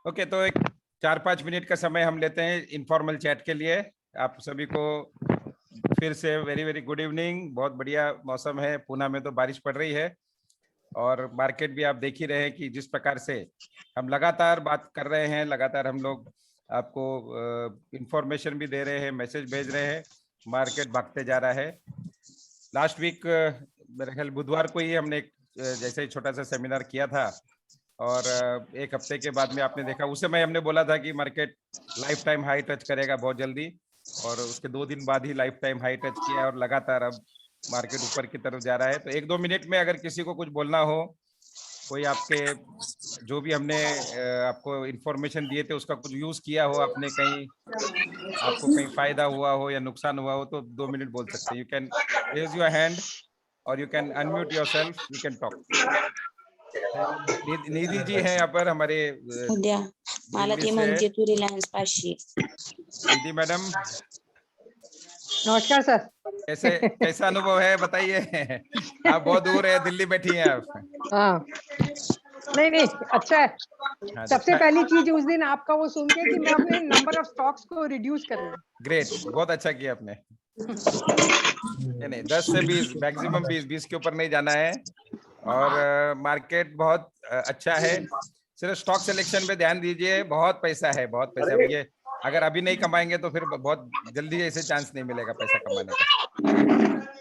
Okay, तो एक 4-5 minute का समय हम लेते हैं इनफॉर्मल चैट के लिए। आप सभी को फिर से वेरी वेरी गुड इवनिंग। बहुत बढ़िया मौसम है, पुणे में तो बारिश पड़ रही है और मार्केट भी आप देख ही रहे हैं कि जिस प्रकार से हम लगातार बात कर रहे हैं, लगातार हम लोग आपको इंफॉर्मेशन भी दे रहे हैं, मैसेज भेज रहे हैं, मार्केट भागते जा रहा है। लास्ट वीक मेरे ख्याल बुधवार को ही हमने एक जैसे ही छोटा सा सेमिनार किया था और एक हफ्ते के बाद में आपने देखा, उस समय हमने बोला था कि market life time high touch करेगा बहुत जल्दी, और उसके 2 दिन बाद ही लाइफ टाइम हाई टच किया और लगातार अब मार्केट ऊपर की तरफ जा रहा है। तो 1-2 मिनट में अगर किसी को कुछ बोलना हो, कोई आपके जो भी हमने आपको इंफॉर्मेशन दिए थे उसका कुछ यूज किया हो आपने, कहीं आपको कहीं फायदा हुआ हो या नुकसान हुआ हो, तो 2 मिनट बोल सकते हैं। You can raise your hand और you can unmute yourself, you can talk. Nidhi ji हैं यहाँ पर हमारे उद्या मला दिल्ली ती से। म्हणते तू रिलायन्स 500 निधि मैडम, नमस्कार सर। कैसे कैसा अनुभव है बताइए। आप बहुत दूर है, दिल्ली बैठी हैं आप। हाँ, नहीं अच्छा है। हाँ, सबसे पहली चीज उस दिन आपका वो सुन के कि मैं अपने नंबर ऑफ स्टॉक्स को रिड्यूस कर रही हूँ। ग्रेट, बहुत अच्छा किया आपने। नहीं 10 से 20, मैक्सिमम 20 के ऊपर नहीं जाना है। और मार्केट बहुत अच्छा है, सिर्फ स्टॉक सिलेक्शन पे ध्यान दीजिए। बहुत पैसा है, बहुत पैसा है ये। अगर अभी नहीं कमाएंगे तो फिर बहुत जल्दी ऐसे चांस नहीं मिलेगा पैसा कमाने का।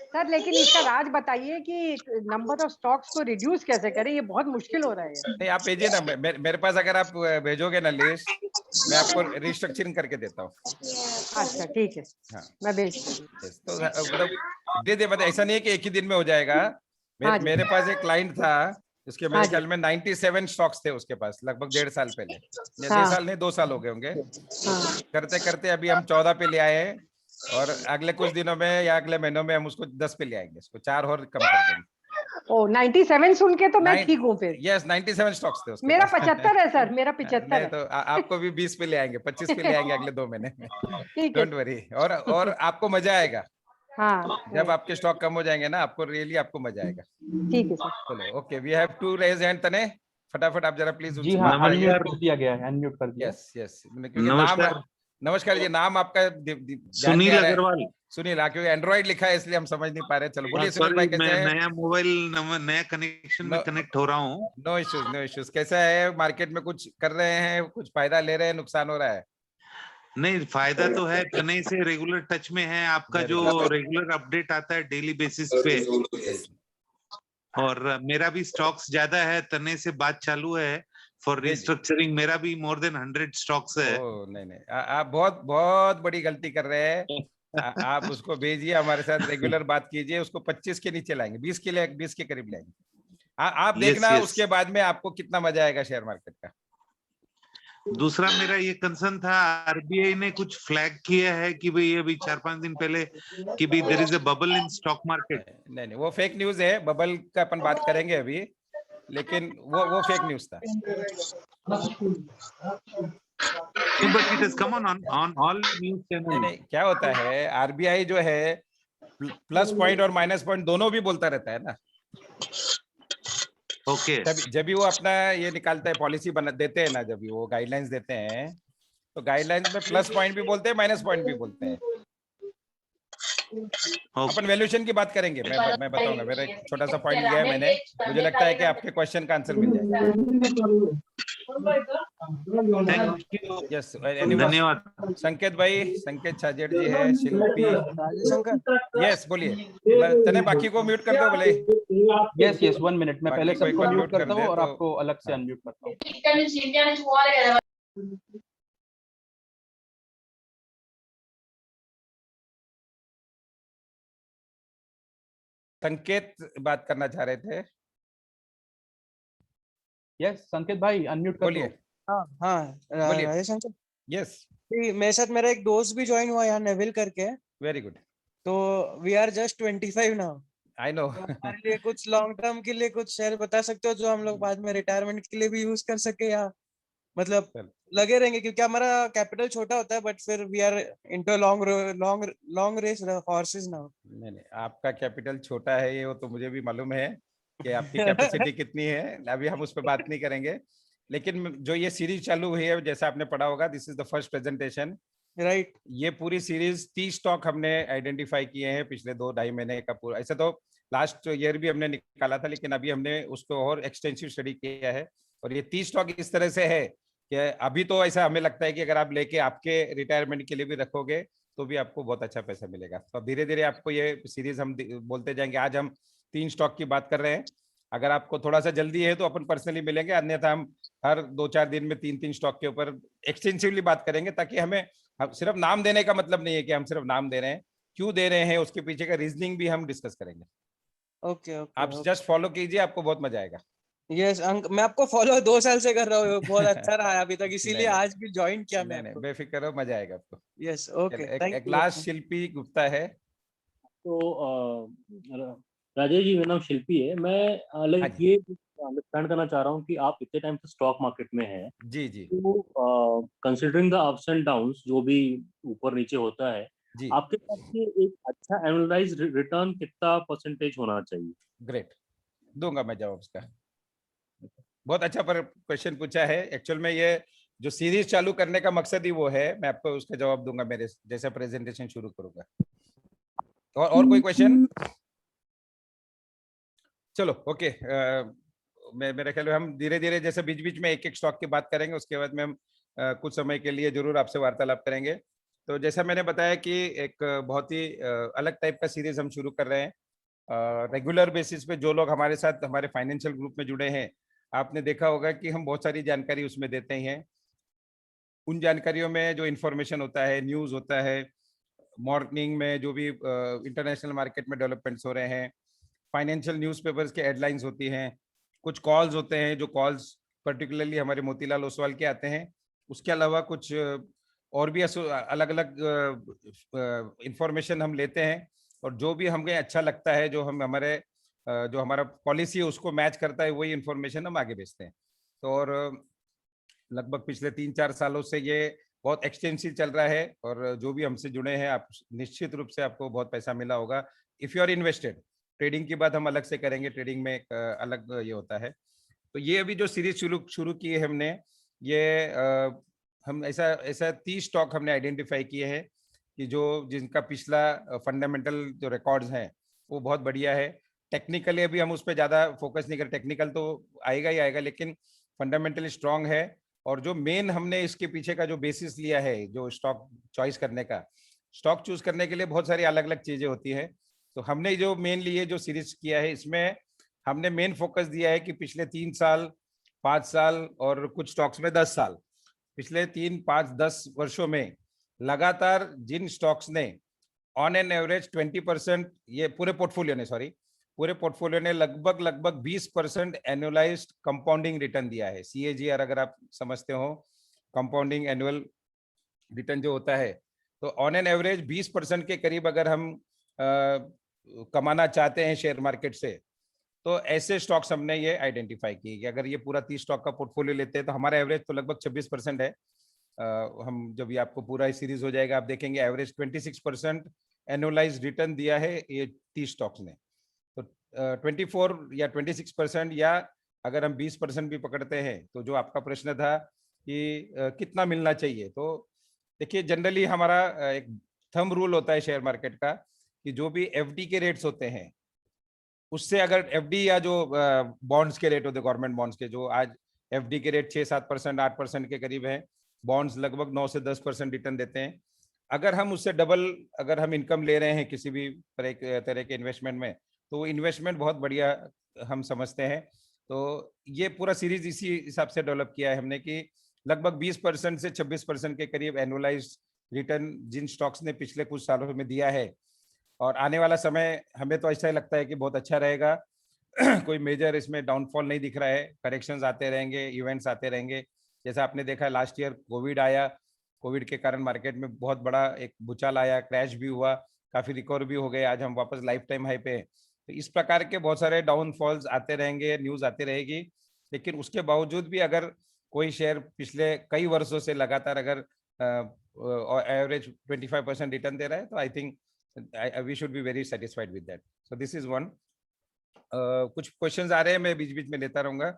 सर लेकिन इसका राज बताइए कि नंबर ऑफ स्टॉक्स को रिड्यूस कैसे करें, ये बहुत मुश्किल हो रहा है। नहीं आप भेजिए ना, मेरे पास अगर आप भेजोगे ना लिस्ट, मैं आपको रिस्ट्रक्चरिंग करके देता हूँ। अच्छा ठीक है, हाँ मैं भेजता हूँ। तो मतलब दे दे, मतलब ऐसा नहीं है कि एक ही दिन में हो जाएगा। हाँ जी। मेरे पास एक क्लाइंट था, उसके मेरे हाँ जी। ख्याल में 97 स्टॉक्स थे उसके पास, लगभग 1.5 साल पहले, या 1.5 साल नहीं 2 साल हो गए होंगे। हाँ। करते करते अभी हम 14 पे ले आए हैं, और अगले कुछ दिनों में या अगले महीनों में हम उसको 10 पे ले आएंगे, उसको 4 और कम कर देंगे। ओ 97 सुन के तो मैं ठीक हूँ फिर। यस 97 स्टॉक्स थे उसके मेरा पास। 75 है सर, मेरा 75 नहीं है। तो आपको भी 20 पे ले आएंगे, 25 पे ले आएंगे अगले 2 महीने में। ठीक है। Don't worry. और आपको मजा आएगा। हाँ जब आपके स्टॉक कम हो जाएंगे ना, आपको रियली आपको मजा आएगा। ठीक है सर। चलो okay, we have to raise hand. तने फटाफट आप जरा प्लीज जी हाँ, अनम्यूट कर दिया गया है, अनम्यूट कर दिया। यस यस, क्योंकि नाम, नमस्कार जी, नाम आपका ध्यान में आ रहा है। अग्रवाल। सुनील, क्योंकि एंड्रॉइड लिखा है इसलिए हम समझ नहीं पा रहे। चलो बोलिए सुनील भाई, कैसे मैं हैं? नया मोबाइल नया कनेक्शन में कनेक्ट हो रहा हूँ। No issues, no issues. कैसा है मार्केट में, कुछ कर रहे हैं, कुछ फायदा ले रहे हैं, नुकसान हो रहा है? नहीं, फायदा तो है, कने से रेगुलर टच में है। आपका जो रेगुलर अपडेट आता है डेली बेसिस पे, और मेरा भी स्टॉक्स ज्यादा है, तने से बात चालू है फॉर रिस्ट्रक्चरिंग। मेरा भी मोर देन 100 स्टॉक्स है। नहीं आप बहुत बहुत बड़ी गलती कर रहे हैं। आप उसको भेजिए, हमारे साथ रेगुलर बात कीजिए, उसको 25 के नीचे लाएंगे, 20 के करीब लाएंगे। आप देखना उसके बाद में आपको कितना मजा आएगा शेयर मार्केट का। दूसरा मेरा ये कंसर्न था, आरबीआई ने कुछ फ्लैग किया है कि भाई अभी 4-5 दिन पहले कि भाई there is a bubble in stock market. नहीं वो फेक न्यूज है। बबल का अपन बात करेंगे अभी, लेकिन वो फेक न्यूज था। But it has come on all news channel. नहीं क्या होता है, आरबीआई जो है प्लस पॉइंट और माइनस पॉइंट दोनों भी बोलता रहता है ना। ओके। जब भी वो अपना ये निकालता है, पॉलिसी बना देते हैं ना, जब भी वो गाइडलाइंस देते हैं, तो गाइडलाइंस में प्लस पॉइंट भी बोलते हैं, माइनस पॉइंट भी बोलते हैं। अपन वैल्यूएशन की बात करेंगे, मैं बताऊंगा। मेरा एक छोटा सा पॉइंट लिया है मैंने, मुझे लगता है कि आपके क्वेश्चन का आंसर मिल जाएगा। यस धन्यवाद। संकेत भाई, संकेत छाजेड़ जी है, शिल्पी, यस बोलिए। तने बाकी को म्यूट कर दो भले। यस 1 मिनट, मैं पहले सबको म्यूट करता हूँ और आपको अलग से अनम्यूट करता हूँ। संकेत बात करना चाह रहे थे। यस संकेत भाई अनम्यूट कर बोलिए। हाँ राजेश अंकल। यस मेरे साथ मेरा एक दोस्त भी ज्वाइन हुआ यहाँ, नेविल करके। Very good. तो we are just 25 now. I know. हमारे लिए कुछ लॉन्ग टर्म के लिए कुछ शेयर बता सकते हो जो हम लोग बाद में रिटायरमेंट के लिए भी यूज कर सके, या मतलब लगे रहेंगे, क्योंकि हमारा कैपिटल छोटा होता है, बट फिर we are into long race horses now. नहीं आपका कैपिटल छोटा है, ये वो तो मुझे भी मालूम है कि आपकी कैपेसिटी कितनी है। अभी हम उस पर बात नहीं करेंगे, लेकिन जो ये सीरीज चालू हुई है, जैसा आपने पढ़ा होगा, this is the first presentation, right. ये पूरी सीरीज 30 स्टॉक हमने आइडेंटिफाई किए हैं पिछले 2-2.5 महीने का पूरा। ऐसा तो लास्ट ईयर भी हमने निकाला था, लेकिन अभी हमने उसको और एक्सटेंसिव स्टडी किया है। और ये 30 स्टॉक इस तरह से है कि अभी तो ऐसा हमें लगता है कि अगर आप लेके आपके रिटायरमेंट के लिए भी रखोगे तो भी आपको बहुत अच्छा पैसा मिलेगा। तो धीरे धीरे आपको ये सीरीज हम बोलते जाएंगे। आज हम 3 स्टॉक की बात कर रहे हैं। अगर आपको थोड़ा सा जल्दी है तो अपन पर्सनली मिलेंगे, अन्यथा हम हर 2-4 दिन में 3-3 स्टॉक के ऊपर एक्सटेंसिवली बात करेंगे, ताकि हमें सिर्फ नाम देने का मतलब नहीं है कि हम सिर्फ नाम दे रहे हैं, क्यों दे रहे हैं उसके पीछे का रीजनिंग भी हम डिस्कस करेंगे। ओके आप जस्ट फॉलो कीजिए, आपको बहुत मजा आएगा। यस मैं आपको फॉलो 2 साल से कर रहा हूँ, बहुत अच्छा रहा है अभी तक, इसीलिए नहीं, आज भी ज्वाइन किया मैं नहीं, आपको। बेफिक्र रहो, मजा आएगा आपको। यस ओके, एक लास्ट शिल्पी गुप्ता है। तो राजेश जी, मेरा नाम शिल्पी है। मैं लाइक ये अंडरस्टैंड करना चाह रहा हूँ कि आप इतने टाइम से स्टॉक मार्केट में हैं। जी जी। तो considering the ups and downs, जो भी ऊपर नीचे होता है, जी, आपके पास से एक अच्छा एनुअलाइज्ड रिटर्न कितना परसेंटेज होना चाहिए? ग्रेट, दूंगा मैं जवाब उसका। बहुत अच्छा पर क्वेश्चन पूछा है। एक्चुअल में ये जो सीरीज चालू करने का मकसद ही वो है, मैं आपको उसका जवाब दूंगा मेरे जैसे प्रेजेंटेशन शुरू करूंगा। और कोई क्वेश्चन? चलो ओके। मेरे ख्याल में हम धीरे धीरे जैसे बीच बीच में एक एक स्टॉक की बात करेंगे, उसके बाद में हम कुछ समय के लिए जरूर आपसे वार्तालाप करेंगे। तो जैसा मैंने बताया कि एक बहुत ही अलग टाइप का सीरीज हम शुरू कर रहे हैं। रेगुलर बेसिस पे जो लोग हमारे साथ हमारे फाइनेंशियल ग्रुप में जुड़े हैं, आपने देखा होगा कि हम बहुत सारी जानकारी उसमें देते हैं। उन जानकारियों में जो इन्फॉर्मेशन होता है, न्यूज़ होता है, मॉर्निंग में जो भी इंटरनेशनल मार्केट में डेवलपमेंट्स हो रहे हैं, फाइनेंशियल न्यूज़पेपर्स के हेडलाइंस होती हैं, कुछ कॉल्स होते हैं जो कॉल्स पर्टिकुलरली हमारे मोतीलाल ओसवाल के आते हैं। उसके अलावा कुछ और भी अलग अलग इंफॉर्मेशन हम लेते हैं, और जो भी हमें अच्छा लगता है, जो जो हमारा पॉलिसी है उसको मैच करता है, वही इंफॉर्मेशन हम आगे भेजते हैं। तो और लगभग पिछले 3-4 सालों से ये बहुत एक्सटेंसिव चल रहा है, और जो भी हमसे जुड़े हैं, आप निश्चित रूप से आपको बहुत पैसा मिला होगा if you are invested. Trading की बात हम अलग से करेंगे, ट्रेडिंग में एक अलग ये होता है। तो ये अभी जो सीरीज शुरू की है हमने, ये हम ऐसा 30 स्टॉक हमने आइडेंटिफाई किए हैं कि जिनका पिछला फंडामेंटल जो रिकॉर्ड्स हैं वो बहुत बढ़िया है। टेक्निकली अभी हम उस पर ज़्यादा फोकस नहीं कर, टेक्निकल तो आएगा ही आएगा, लेकिन फंडामेंटली स्ट्रांग है। और जो मेन हमने इसके पीछे का जो बेसिस लिया है, जो स्टॉक चॉइस करने का, स्टॉक चूज करने के लिए बहुत सारी अलग अलग चीजें होती है। तो हमने जो मेनली ये जो सीरीज किया है, इसमें हमने मेन फोकस दिया है कि पिछले 3 साल, 5 साल और कुछ स्टॉक्स में 10 साल, पिछले 3, 5, 10 वर्षों में लगातार जिन स्टॉक्स ने ऑन एन एवरेज 20%, ये पूरे पोर्टफोलियो ने लगभग 20% एनुअलाइज्ड कंपाउंडिंग रिटर्न दिया है। CAGR अगर आप समझते हो, कंपाउंडिंग एनुअल रिटर्न जो होता है, तो ऑन एन एवरेज 20% के करीब अगर हम कमाना चाहते हैं शेयर मार्केट से, तो ऐसे स्टॉक्स हमने ये आइडेंटिफाई किए कि अगर ये पूरा 30 स्टॉक का पोर्टफोलियो लेते हैं तो हमारा एवरेज तो लगभग 26% है। हम जब ये आपको पूरा सीरीज हो जाएगा, आप देखेंगे एवरेज 26% एनुअलाइज्ड रिटर्न दिया है ये 30 स्टॉक्स ने। तो 24 या 26%, या अगर हम 20% भी पकड़ते हैं, तो जो आपका प्रश्न था कि कितना मिलना चाहिए, तो देखिए जनरली हमारा एक थंब रूल होता है शेयर मार्केट का कि जो भी FD के रेट्स होते हैं, उससे अगर FD या जो बॉन्ड्स के रेट होते हैं, गवर्नमेंट बॉन्ड्स के, जो आज FD के रेट 6-7%, 8% के करीब है, बॉन्ड्स लगभग 9 से 10% रिटर्न देते हैं। अगर हम उससे डबल अगर हम इनकम ले रहे हैं किसी भी तरह के इन्वेस्टमेंट में, तो इन्वेस्टमेंट बहुत बढ़िया हम समझते हैं। तो ये पूरा सीरीज इसी हिसाब से डेवलप किया है हमने कि लगभग 20% से 26% के करीब एनुअलाइज्ड रिटर्न जिन स्टॉक्स ने पिछले कुछ सालों में दिया है, और आने वाला समय हमें तो ऐसा ही लगता है कि बहुत अच्छा रहेगा। कोई मेजर इसमें डाउनफॉल नहीं दिख रहा है, करेक्शंस आते रहेंगे, इवेंट्स आते रहेंगे। जैसा आपने देखा लास्ट ईयर कोविड आया, कोविड के कारण मार्केट में बहुत बड़ा एक भूचाल आया, क्रैश भी हुआ, काफी रिकवर भी हो गए, आज हम वापस लाइफ टाइम हाई पे हैं। तो इस प्रकार के बहुत सारे डाउनफॉल्स आते रहेंगे, न्यूज आती रहेगी, लेकिन उसके बावजूद भी अगर कोई शेयर पिछले कई वर्षों से लगातार अगर एवरेज 25% रिटर्न दे रहा है, तो I think we should be very satisfied with that. So this is one. कुछ क्वेश्चंस आ रहे हैं, मैं बीच बीच में लेता रहूंगा।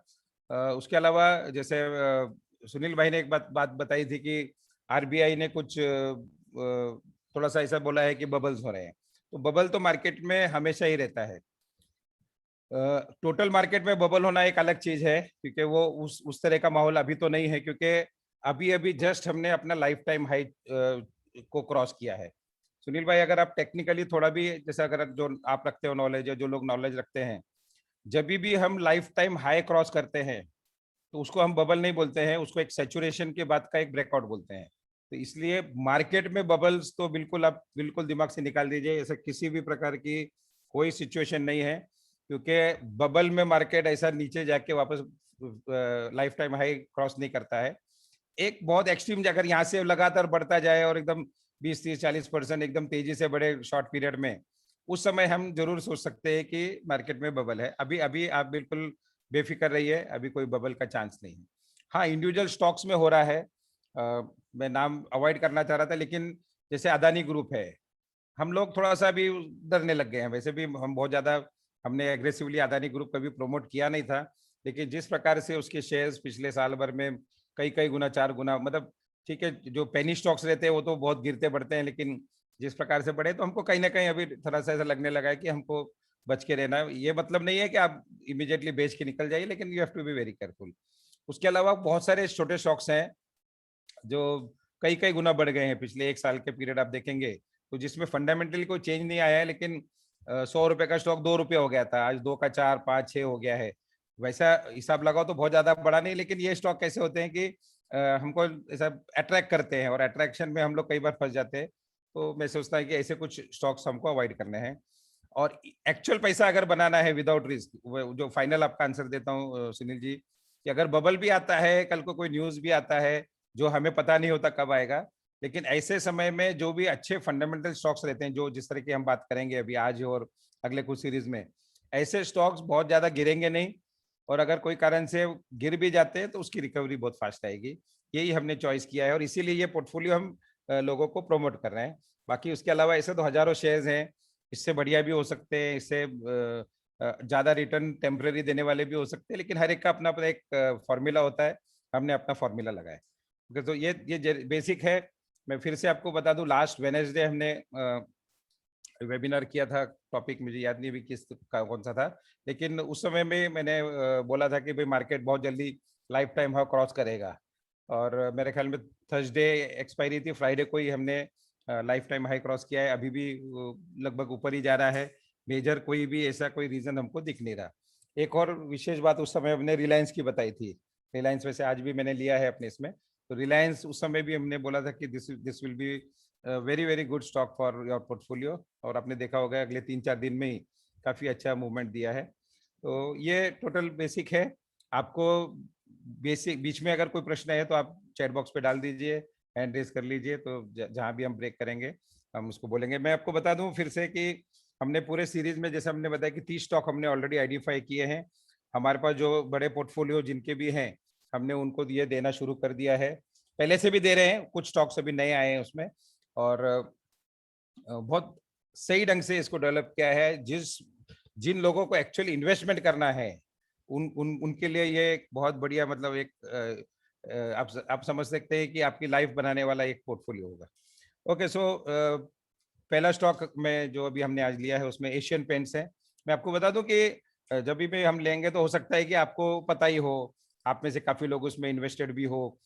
उसके अलावा जैसे सुनील भाई ने एक बात बताई थी कि आरबीआई ने कुछ थोड़ा सा ऐसा बोला है कि बबल्स हो रहे हैं, तो बबल तो मार्केट में हमेशा ही रहता है। टोटल मार्केट में बबल होना एक अलग चीज है, क्योंकि वो उस तरह का माहौल अभी तो नहीं है, क्योंकि अभी जस्ट हमने अपना लाइफ टाइम हाई को क्रॉस किया है। सुनील भाई, अगर आप टेक्निकली थोड़ा भी, जैसे अगर जो आप रखते हो नॉलेज, या जो लोग नॉलेज रखते हैं, जब भी हम लाइफ टाइम हाई क्रॉस करते हैं तो उसको हम बबल नहीं बोलते हैं, उसको एक सैचुरेशन के बाद का एक ब्रेकआउट बोलते हैं। तो इसलिए मार्केट में बबल्स तो बिल्कुल आप बिल्कुल दिमाग से निकाल दीजिए, ऐसा किसी भी प्रकार की कोई सिचुएशन नहीं है, क्योंकि बबल में मार्केट ऐसा नीचे जाके वापस लाइफ टाइम हाई क्रॉस नहीं करता है। एक बहुत एक्सट्रीम, अगर यहाँ से लगातार बढ़ता जाए और एकदम 20-30-40% एकदम तेजी से बढ़े शॉर्ट पीरियड में, उस समय हम जरूर सोच सकते हैं कि मार्केट में बबल है। अभी आप बिल्कुल बेफिक्र रहिए, अभी कोई बबल का चांस नहीं है। हाँ, इंडिविजुअल स्टॉक्स में हो रहा है, मैं नाम अवॉइड करना चाह रहा था, लेकिन जैसे अदानी ग्रुप है, हम लोग थोड़ा सा भी डरने लग गए हैं। वैसे भी हम बहुत ज्यादा हमने एग्रेसिवली अदानी ग्रुप कभी प्रमोट किया नहीं था, लेकिन जिस प्रकार से उसके शेयर्स पिछले साल भर में कई गुना, 4 गुना, मतलब ठीक है, जो पेनी स्टॉक्स रहते हैं वो तो बहुत गिरते बढ़ते हैं, लेकिन जिस प्रकार से बढ़े तो हमको कहीं ना कहीं अभी थोड़ा सा ऐसा लगने लगा है कि हमको बच के रहना है। ये मतलब नहीं है कि आप इमीडिएटली बेच के निकल जाइए, लेकिन you have to be very careful. उसके अलावा बहुत सारे छोटे स्टॉक्स हैं जो कई गुना बढ़ गए हैं पिछले 1 साल के पीरियड आप देखेंगे, तो जिसमें फंडामेंटली कोई चेंज नहीं आया है, लेकिन 100 रुपए का स्टॉक 2 रुपये हो गया था, आज 2 का 4, 5, 6 हो गया है। वैसा हिसाब लगाओ तो बहुत ज्यादा बड़ा नहीं, लेकिन ये स्टॉक कैसे होते हैं कि हमको ऐसा अट्रैक्ट करते हैं, और अट्रैक्शन में हम लोग कई बार फंस जाते हैं। तो मैं सोचता हूँ कि ऐसे कुछ स्टॉक्स हमको अवॉइड करने हैं, और एक्चुअल पैसा अगर बनाना है विदाउट रिस्क, जो फाइनल आपका आंसर देता हूँ सुनील जी, कि अगर बबल भी आता है, कल को कोई न्यूज भी आता है जो हमें पता नहीं होता कब आएगा, लेकिन ऐसे समय में जो भी अच्छे फंडामेंटल स्टॉक्स रहते हैं, जो जिस तरह की हम बात करेंगे अभी आज और अगले कुछ सीरीज में, ऐसे स्टॉक्स बहुत ज्यादा गिरेंगे नहीं, और अगर कोई कारण से गिर भी जाते हैं तो उसकी रिकवरी बहुत फास्ट आएगी। यही हमने चॉइस किया है, और इसीलिए ये पोर्टफोलियो हम लोगों को प्रमोट कर रहे हैं। बाकी उसके अलावा ऐसे तो हजारों शेयर्स हैं, इससे बढ़िया भी हो सकते हैं, इससे ज्यादा रिटर्न टेम्पररी देने वाले भी हो सकते हैं, लेकिन हर एक का अपना अपना एक फॉर्मूला होता है, हमने अपना फॉर्मूला लगाया। तो ये बेसिक है। मैं फिर से आपको बता दूं, लास्ट वेडनेसडे हमने वेबिनार किया था, टॉपिक मुझे याद नहीं भी कौन सा था, लेकिन उस समय में मैंने बोला था कि भाई मार्केट बहुत जल्दी लाइफ टाइम हाई क्रॉस करेगा, और मेरे ख्याल में थर्सडे एक्सपायरी थी, फ्राइडे को ही हमने लाइफ टाइम हाई क्रॉस किया है। अभी भी लगभग ऊपर ही जा रहा है, मेजर कोई भी ऐसा कोई रीजन हमको दिख नहीं रहा। एक और विशेष बात उस समय हमने रिलायंस की बताई थी, रिलायंस वैसे आज भी मैंने लिया है अपने इसमें, तो रिलायंस उस समय भी हमने बोला था कि this will be very good stock for your portfolio, और आपने देखा होगा अगले 3-4 दिन में ही काफी अच्छा मूवमेंट दिया है। तो ये टोटल बेसिक है। आपको बेसिक बीच में अगर कोई प्रश्न है तो आप चैट बॉक्स पे डाल दीजिए, हैंड रेज कर लीजिए, तो जहां भी हम ब्रेक करेंगे हम उसको बोलेंगे। मैं आपको बता दूं फिर से कि हमने पूरे सीरीज में, जैसे हमने बताया कि 30 स्टॉक हमने ऑलरेडी आइडेंटिफाई किए हैं। हमारे पास जो बड़े पोर्टफोलियो जिनके भी हैं, हमने उनको ये देना शुरू कर दिया है, पहले से भी दे रहे हैं, कुछ स्टॉक्स अभी नए आए हैं उसमें, और बहुत सही ढंग से इसको डेवलप किया है। जिन लोगों को एक्चुअली इन्वेस्टमेंट करना है उनके लिए ये एक बहुत बढ़िया, मतलब एक आप समझ सकते हैं कि आपकी लाइफ बनाने वाला एक पोर्टफोलियो होगा। ओके, सो पहला स्टॉक में जो अभी हमने आज लिया है उसमें एशियन पेंट्स है। मैं आपको बता दूं कि जब भी हम लेंगे तो हो सकता है कि आपको पता ही हो, आप में से काफी लोग उसमें इन्वेस्टेड भी हो,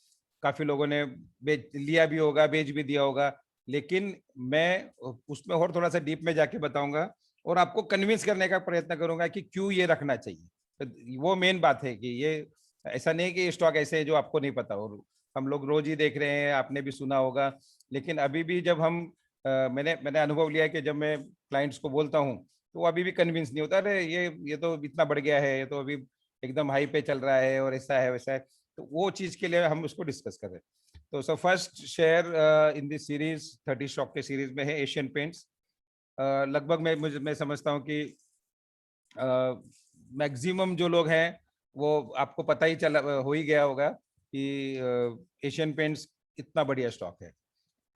काफी लोगों ने लिया भी होगा, बेच भी दिया होगा, लेकिन मैं उसमें और थोड़ा सा डीप में जाके बताऊंगा और आपको कन्विंस करने का प्रयत्न करूंगा कि क्यों ये रखना चाहिए। तो वो मेन बात है कि ये ऐसा नहीं कि स्टॉक ऐसे है जो आपको नहीं पता, और हम लोग रोज ही देख रहे हैं, आपने भी सुना होगा, लेकिन अभी भी जब हम मैंने अनुभव लिया कि जब मैं क्लाइंट्स को बोलता हूँ तो वो अभी भी कन्विंस नहीं होता, अरे ये तो इतना बढ़ गया है, ये तो अभी एकदम हाई पे चल रहा है, और ऐसा है वैसा है। तो वो चीज के लिए हम उसको डिस्कस कर रहे हैं। तो so first share in this series 30 stock के सीरीज में है एशियन पेंट्स। लगभग मैं समझता हूँ कि मैक्सिमम जो लोग हैं वो आपको पता ही चला हो ही गया होगा कि एशियन पेंट्स इतना बढ़िया स्टॉक है।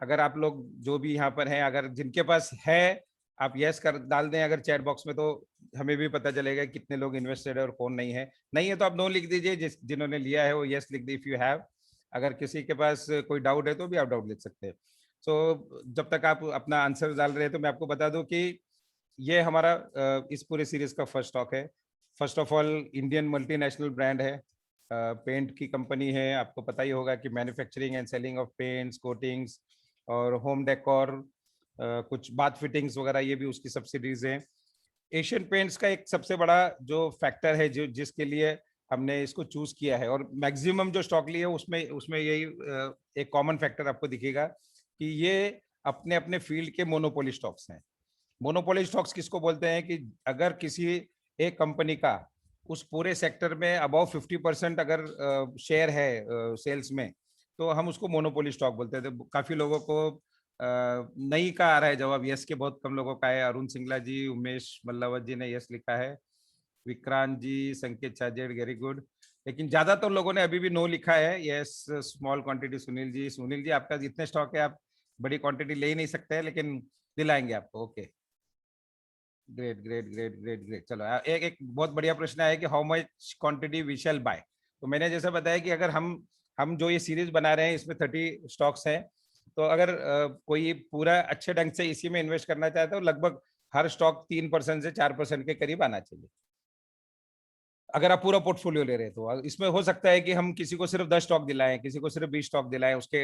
अगर आप लोग जो भी यहाँ पर हैं, अगर जिनके पास है, आप यस कर डाल दें अगर चैट बॉक्स में, तो हमें भी पता चलेगा कितने लोग इन्वेस्टेड है और कौन नहीं है। नहीं है तो आप नो लिख दीजिए, जिन्होंने लिया है वो यस लिख दीजिए इफ यू हैव। अगर किसी के पास कोई डाउट है तो भी आप डाउट लिख सकते हैं। सो जब तक आप अपना आंसर डाल रहे हैं तो मैं आपको बता दूं कि ये हमारा इस पूरे सीरीज का फर्स्ट स्टॉक है। First of all Indian multinational brand है, पेंट की कंपनी है। आपको पता ही होगा कि manufacturing and selling of paints, coatings और होम डेकोर, कुछ बाथ फिटिंग्स वगैरह, ये भी उसकी सब्सिडीज हैं। एशियन पेंट्स का एक सबसे बड़ा जो फैक्टर है जो जिसके लिए हमने इसको चूज किया है और मैक्सिमम जो स्टॉक लिए उसमें यही एक कॉमन फैक्टर आपको दिखेगा कि ये अपने अपने फील्ड के मोनोपोली स्टॉक्स हैं। मोनोपोली स्टॉक्स किसको बोलते हैं कि अगर किसी एक कंपनी का उस पूरे सेक्टर में अबाउ 50% अगर शेयर है सेल्स में, तो हम उसको मोनोपोली स्टॉक बोलते हैं। तो काफी लोगों को नहीं का आ रहा है जवाब, यस के बहुत कम लोगों का है। अरुण सिंगला जी, उमेश मल्लावत जी ने यस लिखा है, विक्रांत जी, संकेत चाजेड़, वेरी गुड। लेकिन ज्यादातर लोगों ने अभी भी नो लिखा है, yes small quantity. Sunil ji आपका जितने स्टॉक है आप बड़ी क्वांटिटी ले ही नहीं सकते हैं, लेकिन दिलाएंगे आपको। Okay, great great great great great. चलो एक बहुत बढ़िया प्रश्न है कि how much quantity we shall buy. तो मैंने जैसे बताया कि अगर हम जो ये सीरीज बना रहे हैं इसमें 30 स्टॉक्स हैं, तो अगर कोई पूरा अच्छे ढंग से इसी में इन्वेस्ट करना चाहता है तो लगभग हर स्टॉक 3% से 4% के करीब आना चाहिए। अगर आप पूरा पोर्टफोलियो ले रहे हैं तो इसमें हो सकता है कि हम किसी को सिर्फ 10 स्टॉक दिलाएं, किसी को सिर्फ 20 स्टॉक दिलाएं उसके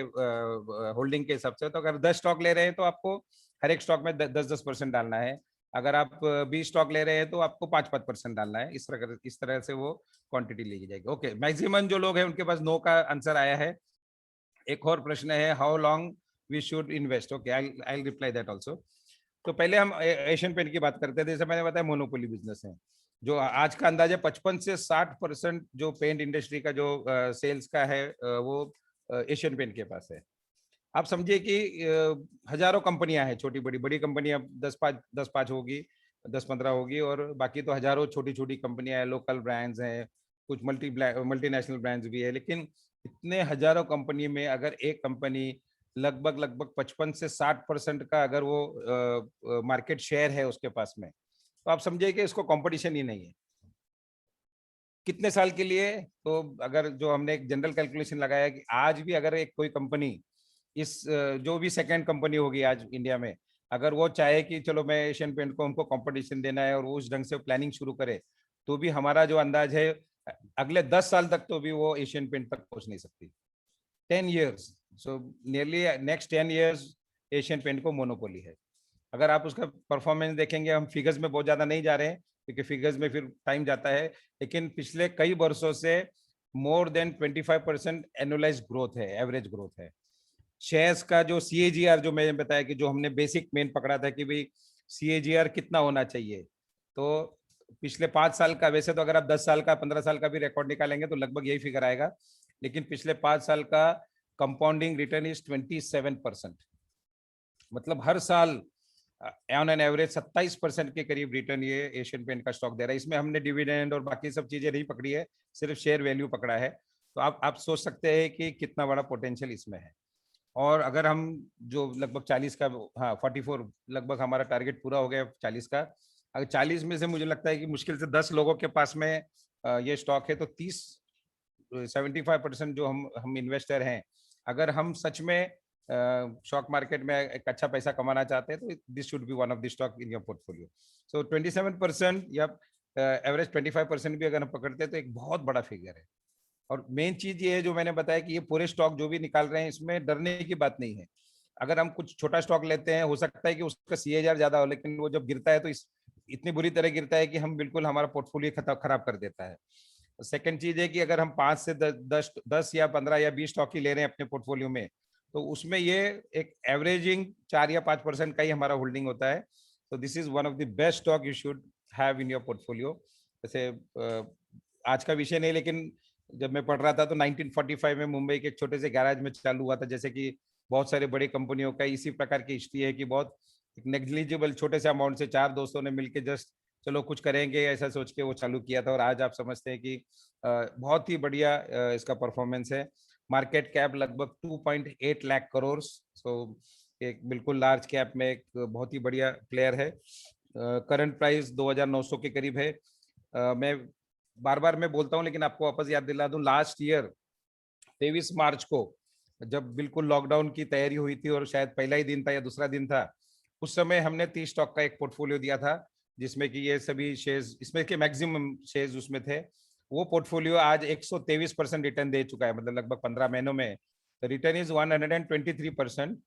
होल्डिंग के हिसाब से। तो अगर 10 स्टॉक ले रहे हैं तो आपको हर एक स्टॉक में 10% डालना है। अगर आप 20 स्टॉक ले रहे हैं तो आपको 5% डालना है। इस तरह से वो क्वांटिटी ली जाएगी। ओके, मैक्सिमम जो लोग हैं उनके पास नो का आंसर आया है। एक और प्रश्न है, how long we should invest. Okay, I reply that also. तो पहले हम एशियन पेंट की बात करते थे। जैसे मैंने बताया मोनोपोली बिजनेस है, जो आज का अंदाजा 55 से 60% जो पेंट इंडस्ट्री का जो सेल्स का है वो एशियन पेंट के पास है। आप समझिए कि हजारों कंपनियां हैं, छोटी बड़ी कंपनियां 10-5 होगी, 10-15 होगी, और बाकी तो हजारों छोटी छोटी कंपनियां हैं, लोकल ब्रांड्स हैं, कुछ मल्टीनेशनल ब्रांड्स भी है। लेकिन इतने हजारों कंपनी में अगर एक कंपनी लगभग 55 से 60% का अगर वो मार्केट शेयर है उसके पास में, तो आप समझिए कि इसको कंपटीशन ही नहीं है। कितने साल के लिए? तो अगर जो हमने एक जनरल कैलकुलेशन लगाया कि आज भी अगर एक कोई कंपनी इस जो भी सेकंड कंपनी होगी आज इंडिया में, अगर वो चाहे कि चलो मैं एशियन पेंट को हमको कंपटीशन देना है और वो उस ढंग से प्लानिंग शुरू करे, तो भी हमारा जो अंदाज है अगले 10 साल तक तो भी वो एशियन पेंट तक पहुंच नहीं सकती। 10 years, so nearly next 10 years Asian Paint को मोनोपोली है। अगर आप उसका परफॉर्मेंस देखेंगे, हम फिगर्स में बहुत ज्यादा नहीं जा रहे हैं क्योंकि फिगर्स में फिर टाइम जाता है, लेकिन पिछले कई वर्षों से मोर देन 25% एनुअलाइज ग्रोथ है, एवरेज ग्रोथ है। शेयर्स का जो CAGR जो मैंने बताया कि जो हमने बेसिक मेन पकड़ा था कि भाई CAGR कितना होना चाहिए, तो पिछले 5 साल का, वैसे तो अगर आप 10 साल का 15 साल का भी रिकॉर्ड निकालेंगे तो लगभग यही फिगर आएगा, लेकिन पिछले 5 साल का कंपाउंडिंग रिटर्न इज 27%। मतलब हर साल ऑन एन एवरेज 27% के करीब रिटर्न ये एशियन पेंट का स्टॉक दे रहा है। इसमें हमने डिविडेंड और बाकी सब चीजें नहीं पकड़ी है, सिर्फ शेयर वैल्यू पकड़ा है। तो आप सोच सकते हैं कि कितना बड़ा पोटेंशियल इसमें है। और अगर हम जो लगभग 40 का, हाँ 44 लगभग हमारा टारगेट पूरा हो गया 40 का। अगर 40 में से मुझे लगता है कि मुश्किल से 10 लोगों के पास में ये स्टॉक है, तो 75% जो हम इन्वेस्टर हैं, अगर हम सच में स्टॉक मार्केट में एक अच्छा पैसा कमाना चाहते हैं तो this should be one of the stock in your portfolio. So 27% या एवरेज 25% भी अगर हम पकड़ते हैं तो एक बहुत बड़ा फिगर है। और मेन चीज ये है जो मैंने बताया कि ये पूरे स्टॉक जो भी निकाल रहे हैं इसमें डरने की बात नहीं है। अगर हम कुछ छोटा स्टॉक लेते हैं, हो सकता है कि उसका CAGR ज्यादा हो, लेकिन वो जब गिरता है तो इतनी बुरी तरह गिरता है कि हम बिल्कुल हमारा पोर्टफोलियो खराब कर देता है। सेकंड चीज है कि अगर हम 5 से 10 या 15 या 20 स्टॉक ही ले रहे हैं अपने पोर्टफोलियो में, तो उसमें ये एक एवरेजिंग 4 या 5% का ही हमारा होल्डिंग होता है। तो this is one of the best stock you should have in your portfolio. जैसे आज का विषय नहीं, लेकिन जब मैं पढ़ रहा था तो 1945 में मुंबई के एक छोटे से गैराज में चालू हुआ था। जैसे कि बहुत सारे बड़ी कंपनियों का इसी प्रकार की हिस्ट्री है कि बहुत नेग्लिजिबल छोटे से अमाउंट से 4 दोस्तों ने मिलकर जस्ट चलो कुछ करेंगे ऐसा सोच के वो चालू किया था, और आज आप समझते हैं कि बहुत ही बढ़िया इसका परफॉर्मेंस है। मार्केट कैप लगभग 2.8 लाख करोड़। सो एक बिल्कुल लार्ज कैप में एक बहुत ही बढ़िया प्लेयर है। करंट प्राइस 2900 के करीब है। मैं बार बार मैं बोलता हूं, लेकिन आपको वापस याद दिला दूं, लास्ट ईयर 23 मार्च को जब बिल्कुल लॉकडाउन की तैयारी हुई थी और शायद पहला ही दिन था या दूसरा दिन था, उस समय हमने 30 स्टॉक का एक पोर्टफोलियो दिया था, जिसमें कि ये सभी शेयर्स, इसमें के मैक्सिमम शेयर्स उसमें थे। वो पोर्टफोलियो आज 123% रिटर्न दे चुका है, मतलब लगभग 15 महीनों में। तो रिटर्न इज 123%।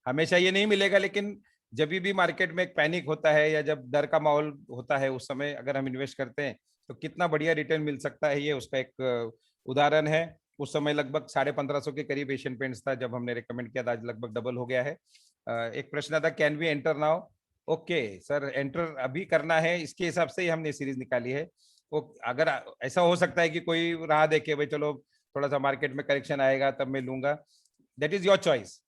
हमेशा ये नहीं मिलेगा, लेकिन जब भी मार्केट में एक पैनिक होता है या जब डर का माहौल होता है, उस समय अगर हम इन्वेस्ट करते हैं तो कितना बढ़िया रिटर्न मिल सकता है, ये उसका एक उदाहरण है। उस समय लगभग 1550 के करीब एशियन पेंट्स था जब हमने रिकमेंड किया था, आज लगभग डबल हो गया है। एक प्रश्न था, can we enter now? Okay sir, enter अभी करना है, इसके हिसाब से ही हमने सीरीज निकाली है। वो अगर ऐसा हो सकता है कि कोई राह देखे, भाई चलो थोड़ा सा मार्केट में करेक्शन आएगा तब मैं लूंगा, दैट इज योर चॉइस।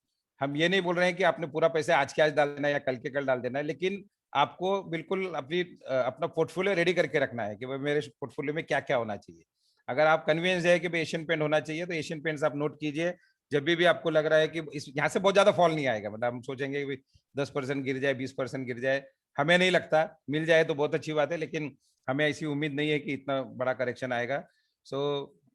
हम ये नहीं बोल रहे हैं कि आपने पूरा पैसा आज के आज डाल देना है या कल के कल डाल देना है, लेकिन आपको बिल्कुल अपना पोर्टफोलियो रेडी करके रखना है कि भाई मेरे पोर्टफोलियो में क्या क्या होना चाहिए। अगर आप कन्विंस है कि भाई एशियन पेंट होना चाहिए, तो एशियन पेंट्स आप नोट कीजिए। जब भी आपको लग रहा है कि इस यहाँ से बहुत ज्यादा फॉल नहीं आएगा, मतलब हम सोचेंगे कि 10% गिर जाए, 20% गिर जाए, हमें नहीं लगता। मिल जाए तो बहुत अच्छी बात है, लेकिन हमें ऐसी उम्मीद नहीं है कि इतना बड़ा करेक्शन आएगा। सो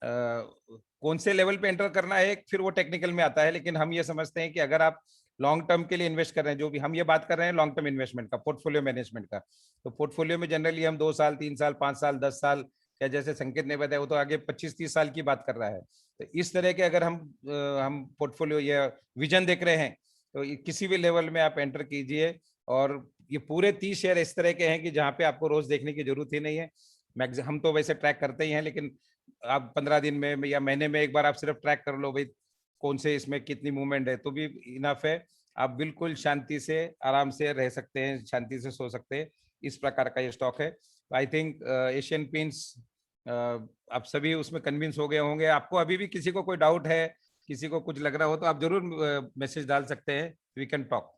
कौन से लेवल पे एंटर करना है फिर वो टेक्निकल में आता है, लेकिन हम ये समझते हैं कि अगर आप लॉन्ग टर्म के लिए इन्वेस्ट कर रहे हैं, जो भी हम ये बात कर रहे हैं लॉन्ग टर्म इन्वेस्टमेंट का, पोर्टफोलियो मैनेजमेंट का, तो पोर्टफोलियो में जनरली हम 2 साल, 3 साल, 5 साल, 10 साल, या जैसे संकेत ने बताया वो तो आगे 25-30 साल की बात कर रहा है। तो इस तरह के अगर हम पोर्टफोलियो या विजन देख रहे हैं, तो किसी भी लेवल में आप एंटर कीजिए। और ये पूरे 30 शेयर इस तरह के हैं कि जहाँ पे आपको रोज देखने की जरूरत ही नहीं है। हम तो वैसे ट्रैक करते ही हैं, लेकिन आप 15 दिन में या महीने में एक बार आप सिर्फ ट्रैक कर लो भाई कौन से इसमें कितनी मूवमेंट है, तो भी इनफ है। आप बिल्कुल शांति से आराम से रह सकते हैं, शांति से सो सकते हैं। इस प्रकार का ये स्टॉक है। आई थिंक एशियन पेंट्स आप सभी उसमें कन्विंस हो गए होंगे। आपको अभी भी किसी को कोई डाउट है, किसी को कुछ लग रहा हो, तो आप जरूर मैसेज डाल सकते हैं, वी कैन टॉक।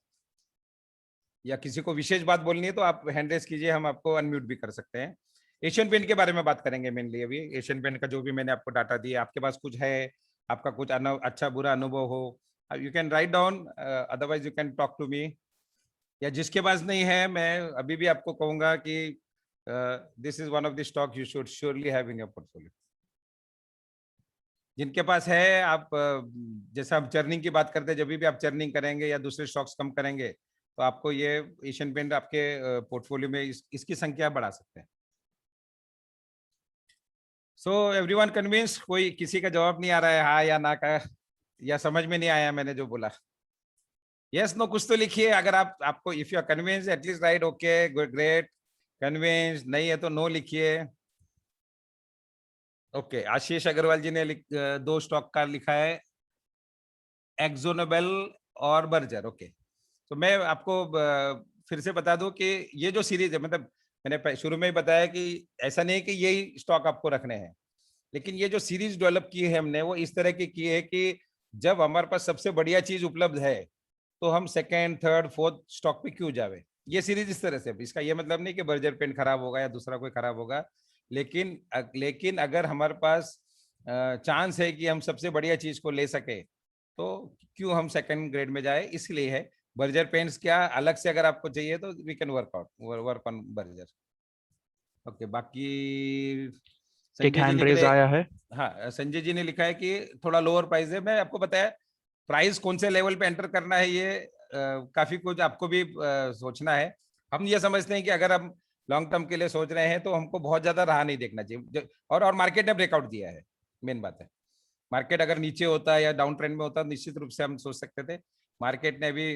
या किसी को विशेष बात बोलनी है तो आप हैंड रेज कीजिए, हम आपको अनम्यूट भी कर सकते हैं। एशियन पेंट के बारे में बात करेंगे मेनली अभी। एशियन पेंट का जो भी मैंने आपको डाटा दिया, आपके पास कुछ है, आपका कुछ अच्छा बुरा अनुभव हो, you can write down, otherwise you can talk to me. या जिसके पास नहीं है, मैं अभी भी आपको कहूंगा कि this is one of the stock you should surely have in your portfolio. जिनके पास है, आप जैसा हम चर्निंग की बात करते हैं, जब भी आप चर्निंग करेंगे या दूसरे स्टॉक्स कम करेंगे, तो आपको ये एशियन पेंट आपके पोर्टफोलियो में इसकी संख्या बढ़ा सकते हैं। So everyone convince? कोई किसी का जवाब नहीं आ रहा है हाँ या ना का, या समझ में नहीं आया मैंने जो बोला? यस नो कुछ तो लिखिए। अगर आपको if you are convince at least right okay great, convince नहीं है तो नो लिखिए। ओके, आशीष अग्रवाल जी ने 2 स्टॉक का लिखा है, एक्सोनोबेल और बर्जर। ओके, तो मैं आपको फिर से बता दूं कि ये जो सीरीज है, मतलब मैंने शुरू में ही बताया कि ऐसा नहीं है कि यही स्टॉक आपको रखने हैं, लेकिन ये जो सीरीज डेवलप की है हमने, वो इस तरह की है कि जब हमारे पास सबसे बढ़िया चीज उपलब्ध है तो हम सेकेंड, थर्ड, फोर्थ स्टॉक पे क्यों जावे। ये सीरीज इस तरह से, इसका ये मतलब नहीं कि बर्जर पेंट खराब होगा या दूसरा कोई खराब होगा, लेकिन अगर हमारे पास चांस है कि हम सबसे बढ़िया चीज को ले सके, तो क्यों हम सेकंड ग्रेड में जाए, इसलिए है बर्जर पेंट्स। क्या अलग से अगर आपको चाहिए तो we can work on burger. Okay, बाकी एक हैंड रेज आया है। हाँ, संजय जी ने लिखा है कि थोड़ा लोअर प्राइस है। मैं आपको बताया प्राइस कौन से लेवल पे एंटर करना है, ये काफी कुछ आपको भी सोचना है। हम ये समझते हैं कि अगर हम लॉन्ग टर्म के लिए सोच रहे हैं तो हमको बहुत ज्यादा राह नहीं देखना चाहिए। और मार्केट ने ब्रेकआउट दिया है, मेन बात है। मार्केट अगर नीचे होता है या डाउन ट्रेंड में होता, निश्चित रूप से हम सोच सकते थे। मार्केट ने भी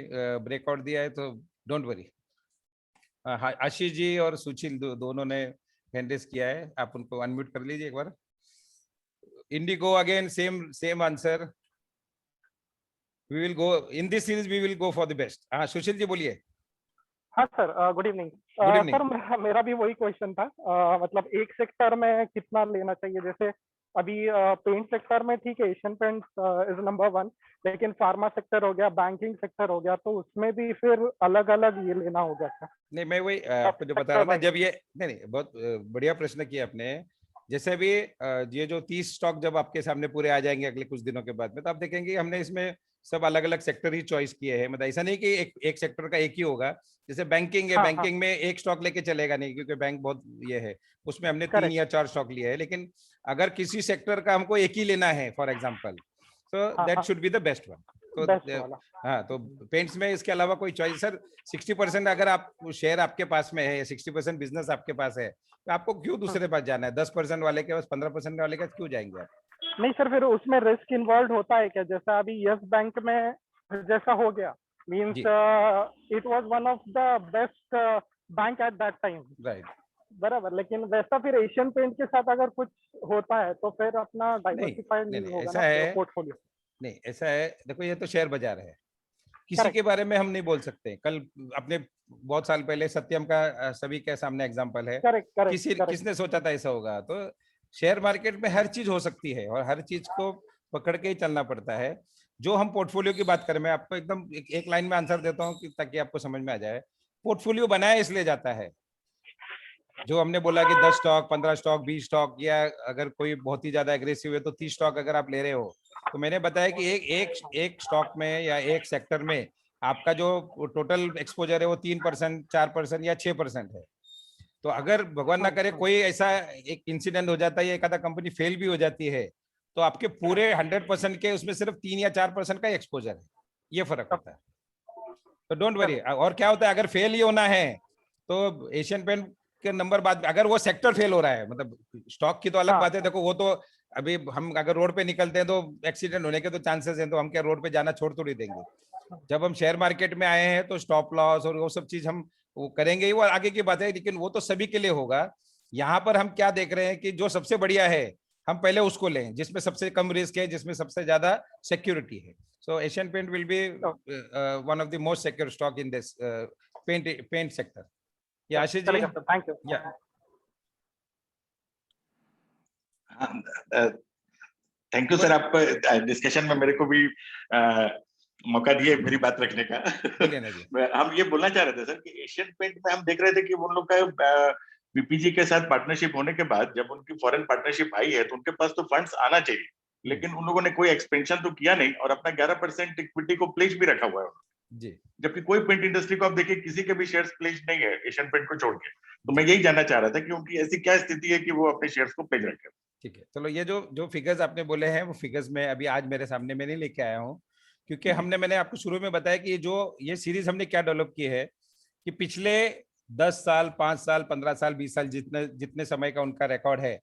ब्रेकआउट दिया है, तो डोंट वरी। आशीष जी और सुशील दोनों ने हैंड रेज किया है, आप उनको अनम्यूट कर लीजिए एक बार। IndiGo again same answer. We will go in this series, we will go for the best. हाँ, सुशील जी बोलिए। हाँ सर, गुड इवनिंग। सर मेरा भी वही क्वेश्चन था, मतलब एक सेक्टर में कितना लेना चाहिए? जैसे अभी पेंट सेक्टर में ठीक है, एशियन पेंट इज नंबर 1, लेकिन फार्मा सेक्टर हो गया, बैंकिंग सेक्टर हो गया, तो उसमें भी फिर अलग अलग ये लेना होगा क्या? नहीं, मैं वही आपको जो बता रहा था, जब ये नहीं, बहुत बढ़िया प्रश्न किया आपने। जैसे भी ये जो 30 स्टॉक जब आपके सामने पूरे आ जाएंगे अगले कुछ दिनों के बाद में, तो आप देखेंगे हमने इसमें सब अलग अलग सेक्टर ही चॉइस किए हैं। मतलब ऐसा नहीं कि एक सेक्टर का एक ही होगा। जैसे बैंकिंग है, बैंकिंग में एक स्टॉक लेके चलेगा नहीं, क्योंकि बैंक बहुत ये है, उसमें हमने 3 या 4 स्टॉक लिए है। लेकिन अगर किसी सेक्टर का हमको एक ही लेना है for example, so that should be the best one. तो हाँ, तो पेंट्स में इसके अलावा कोई चॉइस सर 60% अगर आप शेयर आपके पास में है, 60% बिजनेस आपके पास है, तो आपको क्यों दूसरे पास जाना है? 10% वाले के पास, 15% वाले के क्यों जाएंगे आप? नहीं सर, फिर उसमें रिस्क इन्वॉल्व होता है क्या? जैसा अभी यस बैंक में जैसा हो गया, means it was one of the best bank at that time, right, बराबर। लेकिन वैसा फिर एशियन पेंट के साथ अगर कुछ होता है तो फिर अपना डाइवर्सिफाइड नहीं होगा ना पोर्टफोलियो। नहीं, ऐसा है, देखो ये तो शेयर बाजार है, किसी के बारे में हम नहीं बोल सकते। कल अपने बहुत साल पहले सत्यम का सभी के सामने एग्जांपल है, किसने सोचा था ऐसा होगा? तो शेयर मार्केट में हर चीज हो सकती है और हर चीज को पकड़ के ही चलना पड़ता है। जो हम पोर्टफोलियो की बात करें, मैं आपको एकदम एक लाइन में आंसर देता हूँ ताकि आपको समझ में आ जाए। पोर्टफोलियो बनाया इसलिए जाता है, जो हमने बोला कि 10 स्टॉक, 15 स्टॉक, 20 स्टॉक, या अगर कोई बहुत ही ज्यादा एग्रेसिव है तो 30 स्टॉक अगर आप ले रहे हो, तो मैंने बताया कि एक स्टॉक में या एक सेक्टर में आपका जो टोटल एक्सपोजर है वो 3%, 4% या 6% है। तो अगर भगवान ना करे कोई ऐसा एक इंसिडेंट हो जाता है, एक आधा कंपनी फेल भी हो जाती है, तो आपके पूरे 100% के उसमें सिर्फ 3 या 4% का एक्सपोजर है। ये फर्क होता है, तो डोंट वरी। और क्या होता है, अगर फेल ही होना है तो एशियन पेंट के नंबर बाद, अगर वो सेक्टर फेल हो रहा है, मतलब स्टॉक की तो अलग बात है। देखो वो तो अभी हम अगर रोड पे निकलते हैं तो एक्सीडेंट होने के तो चांसेस हैं, तो हम क्या रोड पे जाना छोड़ थोड़ी देंगे। जब हम शेयर मार्केट में आए हैं तो स्टॉप लॉस और वो सब चीज हम वो करेंगे ही, वो आगे की बात है, लेकिन वो तो सभी के लिए होगा। यहाँ पर हम क्या देख रहे हैं कि जो सबसे बढ़िया है हम पहले उसको लें, जिसमें सबसे कम रिस्क है, जिसमें सबसे ज्यादा सिक्योरिटी है। So Asian Paint will be one of the most secure stock in this paint sector. या Ashish ji, thank you. Thank you sir, आप डिस्कशन में मेरे को भी मौका दिए मेरी बात रखने का। हम ये बोलना चाह रहे थे सर कि एशियन पेंट में हम देख रहे थे कि उन लोग का बीपीजी के साथ पार्टनरशिप होने के बाद जब उनकी फॉरेन पार्टनरशिप आई है तो उनके पास तो फंड्स आना चाहिए, लेकिन उन लोगों ने कोई एक्सपेंशन तो किया नहीं और अपना 11% इक्विटी को प्लेज भी रखा हुआ है जी। जबकि कोई पेंट इंडस्ट्री को आप देखिए किसी के भी शेयर्स प्लेज नहीं है एशियन पेंट को छोड़ के। तो मैं यही जानना चाह रहा था कि उनकी ऐसी क्या स्थिति है कि वो अपने शेयर्स को प्लेज रखे। ठीक है, चलो ये जो फिगर्स आपने बोले हैं वो फिगर्स में अभी आज मेरे सामने में नहीं लेके आया हूँ, क्योंकि मैंने आपको शुरू में बताया कि ये सीरीज हमने क्या डेवलप की है कि पिछले 10 साल, 5 साल, 15 साल, 20 साल जितने समय का उनका रिकॉर्ड है,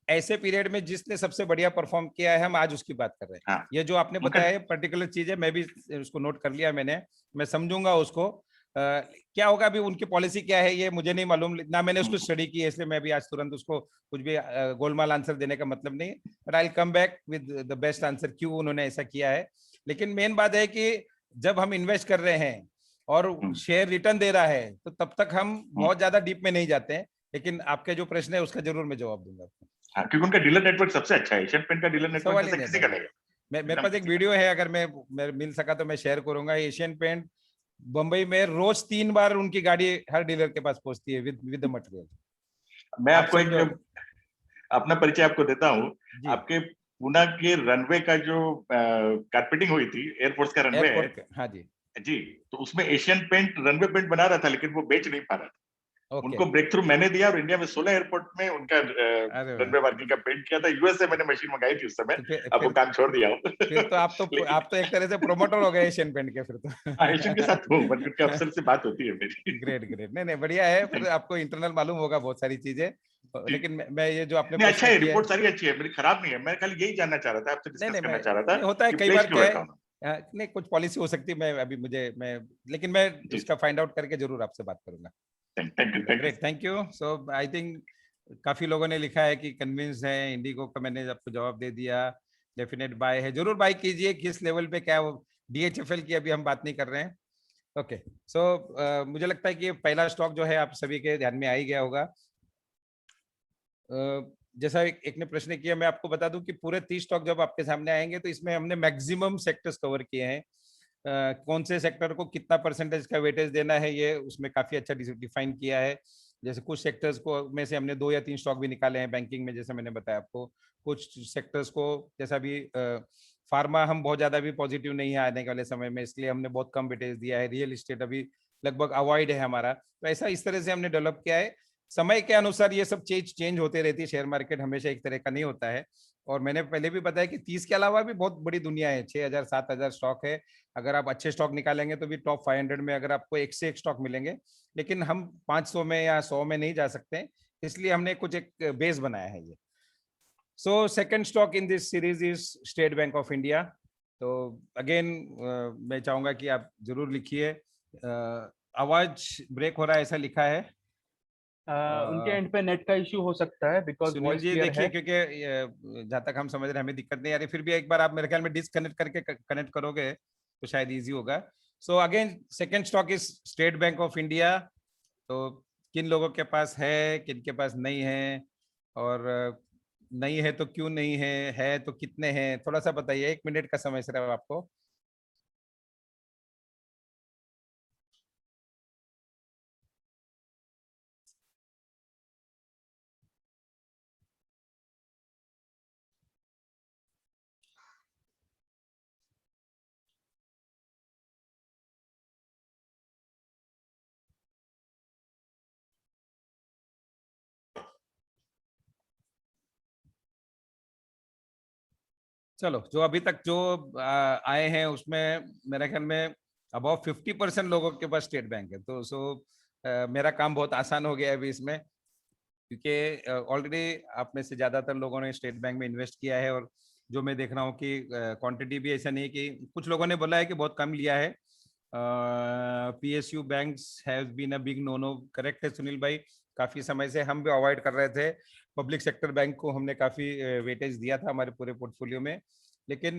ऐसे पीरियड में जिसने सबसे बढ़िया परफॉर्म किया है हम आज उसकी बात कर रहे हैं। ये जो आपने बताया है पर्टिकुलर चीज है, मैं भी उसको नोट कर लिया मैंने, मैं समझूंगा उसको। क्या होगा अभी उनकी पॉलिसी क्या है ये मुझे नहीं मालूम, ना मैंने उसको स्टडी की है, इसलिए मैं भी आज तुरंत उसको कुछ भी गोलमाल आंसर देने का मतलब नहीं, but I will come back with the best answer क्यों उन्होंने ऐसा किया है। लेकिन मेन बात है कि जब हम इन्वेस्ट कर रहे हैं और शेयर रिटर्न दे रहा है तो तब तक हम बहुत ज्यादा डीप में नहीं जाते हैं, लेकिन आपके जो प्रश्न है उसका जरूर मैं जवाब दूंगा। क्योंकि उनका डीलर नेटवर्क सबसे अच्छा है, एशियन पेंट का डीलर नेटवर्क किसी का नहीं है। मेरे पास एक वीडियो है, अगर मैं मिल सका तो मैं शेयर करूंगा। एशियन पेंट बंबई में रोज 3 बार उनकी गाड़ी हर डीलर के पास पहुंचती है विद द मटेरियल। मैं आपको एक अपना परिचय आपको देता हूँ। आपके पुणे के रनवे का जो कारपेटिंग हुई थी, एयरफोर्स का रनवे है, हाँ जी जी, तो उसमें एशियन पेंट रनवे पेंट बना रहा था, लेकिन वो बेच नहीं पा रहा था। उनको ब्रेक थ्रू मैंने दिया और इंडिया में 16 एयरपोर्ट में उनका रनवे मार्किंग का पेंट किया था। यूएस से मैंने मशीन मंगाई थी उस समय, अब वो काम छोड़ दिया हूँ। फिर तो आप तो एक तरह से प्रोमोटर हो गए एशियन पेंट के फिर तो। एशियन के साथ हूँ, बट उनके अफसर से बात होती है मेरी। ग्रेट, नहीं बढ़िया है, फिर आपको इंटरनल मालूम होगा बहुत सारी चीजें। लेकिन मैं ये जो आपने अच्छा है, रिपोर्ट सारी अच्छी है, मेरी खराब नहीं है। मैं खाली यही जानना चाह रहा था, आपसे डिस्कस करना चाह रहा था। होता है कई बार क्या है, नहीं कुछ पॉलिसी हो सकती है, मैं अभी लेकिन मैं इसका फाइंड आउट करके जरूर आपसे बात करूंगा। Thank you. So I think काफी लोगों ने लिखा है कि कन्विंस है, इंडिगो का मैंने आपको जवाब दे दिया, डेफिनेट बाय है, जरूर बाय कीजिए। किस लेवल पे क्या, डीएचएफएल की अभी हम बात नहीं कर रहे हैं। ओके, सो मुझे लगता है कि पहला स्टॉक जो है आप सभी के ध्यान में आ ही गया होगा। जैसा एक ने प्रश्न किया, मैं आपको बता दूं कि पूरे 30 स्टॉक जब आपके सामने आएंगे तो इसमें हमने मैक्सिमम सेक्टर्स कवर किए हैं। कौन से सेक्टर को कितना परसेंटेज का वेटेज देना है ये उसमें काफी अच्छा डिफाइन किया है। जैसे कुछ सेक्टर्स को में से हमने 2 या 3 स्टॉक भी निकाले हैं बैंकिंग में, जैसे मैंने बताया आपको। कुछ सेक्टर्स को जैसा भी फार्मा हम बहुत ज्यादा भी पॉजिटिव नहीं है आने वाले समय में, इसलिए हमने बहुत कम वेटेज दिया है। रियल एस्टेट अभी लगभग अवॉइड है हमारा। तो ऐसा इस तरह से हमने डेवलप किया है। समय के अनुसार ये सब चेंज होते रहती है, शेयर मार्केट हमेशा एक तरह का नहीं होता है। और मैंने पहले भी बताया कि 30 के अलावा भी बहुत बड़ी दुनिया है, 6000 7000 स्टॉक है। अगर आप अच्छे स्टॉक निकालेंगे तो भी टॉप 500 में अगर आपको एक से एक स्टॉक मिलेंगे, लेकिन हम 500 में या 100 में नहीं जा सकते, इसलिए हमने कुछ एक बेस बनाया है ये। So second stock in this series is state bank of India. तो अगेन मैं चाहूंगा कि आप जरूर लिखिए। आवाज ब्रेक हो रहा है ऐसा लिखा है। उनके एंड पे नेट का इश्यू हो सकता है, बिकॉज सुनील जी देखिए, क्योंकि जहां तक हम समझ रहे हैं हमें दिक्कत नहीं आ रही, फिर भी एक बार आप मेरे ख्याल में डिसकनेक्ट करके कनेक्ट करोगे तो शायद इजी होगा। So again second stock is state bank of India. तो किन लोगों के पास है, किन के पास नहीं है, और नहीं है तो क्यों नहीं है तो कितने हैं, थोड़ा सा बताइए। 1 मिनट का समय सिर्फ आपको। चलो, जो अभी तक जो आए हैं उसमें मेरे ख्याल में अबाउट 50% लोगों के पास स्टेट बैंक है। तो मेरा काम बहुत आसान हो गया है अभी इसमें, क्योंकि ऑलरेडी आप में से ज्यादातर लोगों ने स्टेट बैंक में इन्वेस्ट किया है। और जो मैं देख रहा हूँ कि क्वांटिटी भी ऐसा नहीं है, कि कुछ लोगों ने बोला है कि बहुत कम लिया है। PSU banks have been a big no. Correct है सुनील भाई, काफी समय से हम भी अवॉइड कर रहे थे। पब्लिक सेक्टर बैंक को हमने काफी वेटेज दिया था हमारे पूरे पोर्टफोलियो में, लेकिन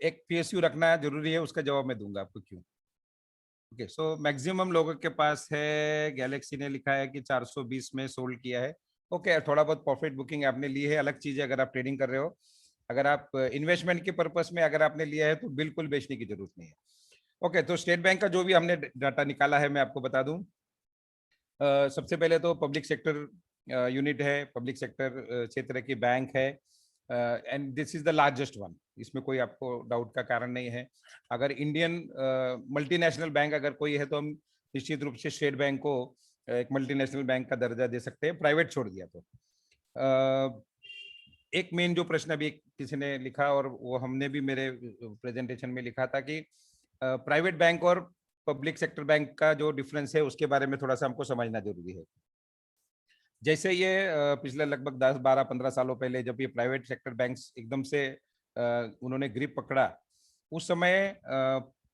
एक PSU रखना जरूरी है, उसका जवाब मैं दूंगा आपको क्यों। ओके, सो मैक्सिमम लोगों के पास है, गैलेक्सी ने लिखा है कि 420 में सोल्ड किया है। ओके, थोड़ा बहुत प्रॉफिट बुकिंग आपने ली है, अलग चीज है अगर आप ट्रेडिंग कर रहे हो। अगर आप इन्वेस्टमेंट के पर्पस में अगर आपने लिया है तो बिल्कुल बेचने की जरूरत नहीं है। ओके, तो स्टेट बैंक का जो भी हमने डाटा निकाला है मैं आपको बता दूं। सबसे पहले तो पब्लिक सेक्टर यूनिट है, पब्लिक सेक्टर क्षेत्र की बैंक है, and this is the largest one, इसमें कोई आपको डाउट का कारण नहीं है। अगर इंडियन मल्टीनेशनल बैंक अगर कोई है तो हम निश्चित रूप से स्टेट बैंक को एक मल्टीनेशनल बैंक का दर्जा दे सकते हैं, प्राइवेट छोड़ दिया तो। एक मेन जो प्रश्न अभी किसी ने लिखा, और वो हमने भी मेरे प्रेजेंटेशन में लिखा था, कि प्राइवेट बैंक और पब्लिक सेक्टर बैंक का जो डिफरेंस है उसके बारे में थोड़ा सा हमको समझना जरूरी है। जैसे ये पिछले लगभग 10, 12, 15 सालों पहले जब ये प्राइवेट सेक्टर बैंक्स एकदम से उन्होंने ग्रिप पकड़ा, उस समय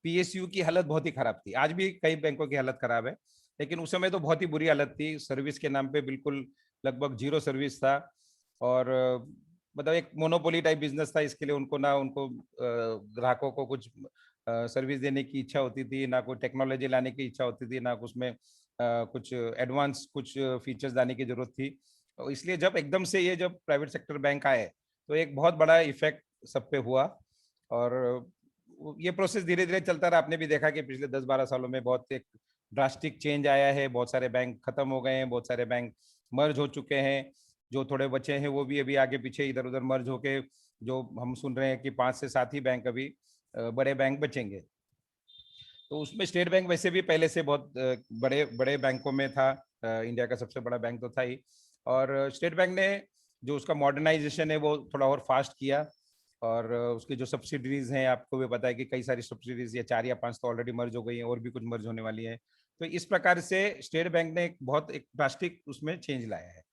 PSU की हालत बहुत ही खराब थी। आज भी कई बैंकों की हालत खराब है, लेकिन उस समय तो बहुत ही बुरी हालत थी। सर्विस के नाम पे बिल्कुल लगभग 0 सर्विस था, और मतलब एक मोनोपोली टाइप बिजनेस था। इसके लिए उनको ग्राहकों को कुछ सर्विस देने की इच्छा होती थी, ना कोई टेक्नोलॉजी लाने की इच्छा होती थी, ना उसमें कुछ एडवांस कुछ फीचर्स लाने की जरूरत थी। तो इसलिए जब एकदम से ये जब प्राइवेट सेक्टर बैंक आए तो एक बहुत बड़ा इफेक्ट सब पे हुआ, और ये प्रोसेस धीरे धीरे चलता रहा। आपने भी देखा कि पिछले 10-12 सालों में बहुत एक ड्रास्टिक चेंज आया है। बहुत सारे बैंक खत्म हो गए हैं, बहुत सारे बैंक मर्ज हो चुके हैं। जो थोड़े बचे हैं वो भी अभी आगे पीछे इधर उधर मर्ज होके, जो हम सुन रहे हैं कि 5 से 7 ही बैंक अभी बड़े बैंक बचेंगे। तो उसमें स्टेट बैंक वैसे भी पहले से बहुत बड़े बड़े बैंकों में था, इंडिया का सबसे बड़ा बैंक तो था ही। और स्टेट बैंक ने जो उसका मॉडर्नाइजेशन है वो थोड़ा और फास्ट किया, और उसकी जो सब्सिडीज हैं, आपको भी पता है कि कई सारी सब्सिडीज या 4 या 5 तो ऑलरेडी मर्ज हो गई हैं, और भी कुछ मर्ज होने वाली है। तो इस प्रकार से स्टेट बैंक ने बहुत एक ड्रास्टिक उसमें चेंज लाया है।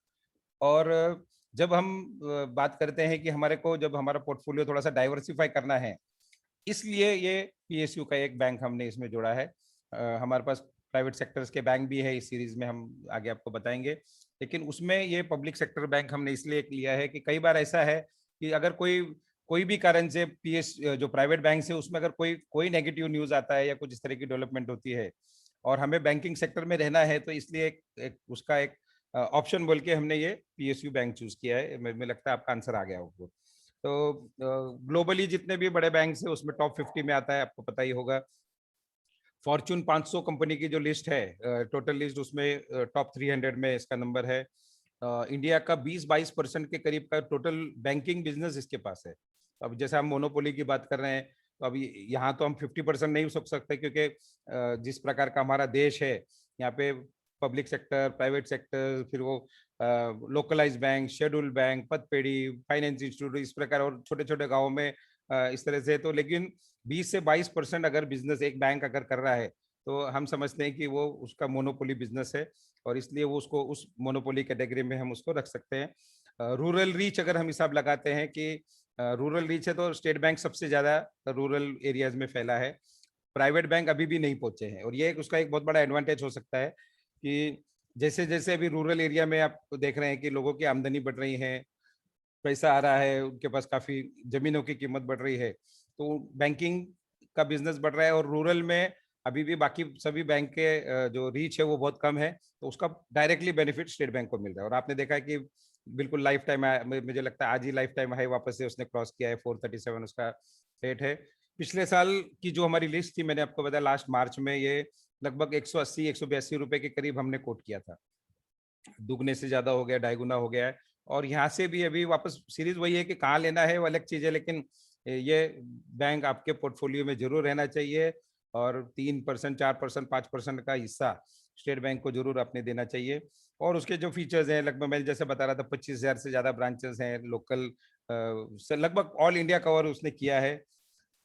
और जब हम बात करते हैं कि हमारे को जब हमारा पोर्टफोलियो थोड़ा सा डाइवर्सिफाई करना है, इसलिए ये PSU का एक बैंक हमने इसमें जोड़ा है। हमारे पास प्राइवेट सेक्टर्स के बैंक भी है, इस सीरीज में हम आगे आपको बताएंगे, लेकिन उसमें ये पब्लिक सेक्टर बैंक हमने इसलिए लिया है कि कई बार ऐसा है कि अगर कोई भी कारण से जो प्राइवेट बैंक है उसमें अगर कोई नेगेटिव न्यूज आता है या कुछ इस तरह की डेवलपमेंट होती है और हमें बैंकिंग सेक्टर में रहना है, तो इसलिए उसका एक ऑप्शन बोल के हमने ये PSU बैंक चूज किया है। मुझे लगता है आपका आंसर आ गया होगा। तो ग्लोबली जितने भी बड़े बैंक है उसमें टॉप 50 में आता है, आपको पता ही होगा। फॉर्च्यून 500 कंपनी की जो लिस्ट है, टोटल लिस्ट, उसमें टॉप 300 में इसका नंबर है। इंडिया का 20-22% के करीब का टोटल बैंकिंग बिजनेस इसके पास है। अब जैसे हम मोनोपोली की बात कर रहे हैं, तो अभी यहाँ तो हम 50% नहीं सोच सकते, क्योंकि जिस प्रकार का हमारा देश है, यहाँ पे पब्लिक सेक्टर, प्राइवेट सेक्टर, फिर वो लोकलाइज बैंक, शेड्यूल बैंक, पदपेढ़ी, फाइनेंस इंस्टीट्यूट, इस प्रकार, और छोटे छोटे गाँव में इस तरह से। तो लेकिन 20 से 22% अगर बिजनेस एक बैंक अगर कर रहा है, तो हम समझते हैं कि वो उसका मोनोपोली बिजनेस है, और इसलिए वो उसको उस मोनोपोली कैटेगरी में हम उसको रख सकते हैं। रूरल रीच अगर हम हिसाब लगाते हैं कि रूरल रीच है, तो स्टेट बैंक सबसे ज्यादा रूरल एरियाज में फैला है, प्राइवेट बैंक अभी भी नहीं पहुंचे हैं। और ये उसका एक बहुत बड़ा एडवांटेज हो सकता है कि जैसे जैसे अभी रूरल एरिया में आप देख रहे हैं कि लोगों की आमदनी बढ़ रही है, पैसा आ रहा है, उनके पास काफी जमीनों की कीमत बढ़ रही है, तो बैंकिंग का बिजनेस बढ़ रहा है। और रूरल में अभी भी बाकी सभी बैंक के जो रीच है वो बहुत कम है, तो उसका डायरेक्टली बेनिफिट स्टेट बैंक को मिल रहा है। और आपने देखा है कि बिल्कुल लाइफ टाइम, मुझे लगता है आज ही लाइफ टाइम हाई वापस से उसने क्रॉस किया है, 437 उसका रेट है। पिछले साल की जो हमारी लिस्ट थी, मैंने आपको बताया लास्ट मार्च में, ये लगभग 180-182 रुपए के करीब हमने कोट किया था, दुगने से ज्यादा हो गया, 2.5 गुना हो गया है। और यहाँ से भी अभी वापस सीरीज वही है कि कहाँ लेना है वो अलग चीज है, लेकिन ये बैंक आपके पोर्टफोलियो में जरूर रहना चाहिए, और 3%, 4%, 5% का हिस्सा स्टेट बैंक को जरूर अपने देना चाहिए। और उसके जो फीचर्स हैं, लगभग मैं जैसे बता रहा था, 25,000 से ज्यादा ब्रांचेस हैं, लोकल लगभग ऑल इंडिया कवर उसने किया है।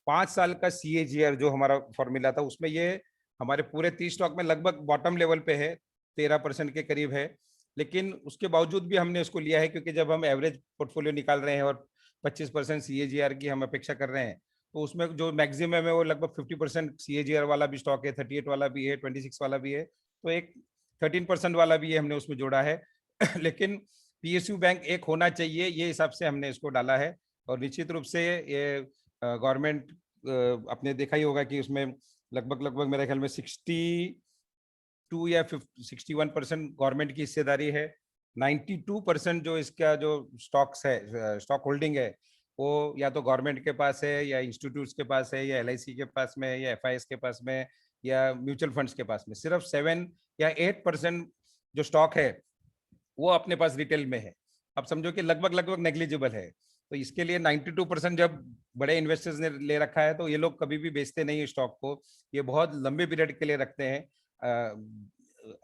5 साल का CAGR जो हमारा फॉर्मूला था, उसमें ये हमारे पूरे 30 स्टॉक में लगभग बॉटम लेवल पे है, 13% के करीब है। लेकिन उसके बावजूद भी हमने उसको लिया है, क्योंकि जब हम एवरेज पोर्टफोलियो निकाल रहे हैं और 25% CAGR की हम अपेक्षा कर रहे हैं, तो उसमें जो मैक्सिमम है वो लगभग 50% CAGR वाला भी स्टॉक है, 38 वाला भी है, 26 वाला भी है, तो एक 13% वाला भी है, हमने उसमें जोड़ा है। लेकिन PSU बैंक एक होना चाहिए, ये हिसाब से हमने इसको डाला है। और निश्चित रूप से ये गवर्नमेंट, आपने देखा ही होगा कि उसमें लगभग मेरे ख्याल में 62 या 61% गवर्नमेंट की हिस्सेदारी है। 92% जो इसका जो स्टॉक्स है, स्टॉक होल्डिंग है, वो या तो गवर्नमेंट के पास है, या इंस्टीट्यूट्स के पास है, या LIC के पास में, या FIS के पास में, या म्यूचुअल फंड्स के पास में। सिर्फ 7 या 8% जो स्टॉक है वो अपने पास रिटेल में है। अब समझो कि लगभग नेग्लिजिबल है। तो इसके लिए 92% जब बड़े इन्वेस्टर्स ने ले रखा है, तो ये लोग कभी भी बेचते नहीं है स्टॉक को, ये बहुत लंबे पीरियड के लिए रखते हैं।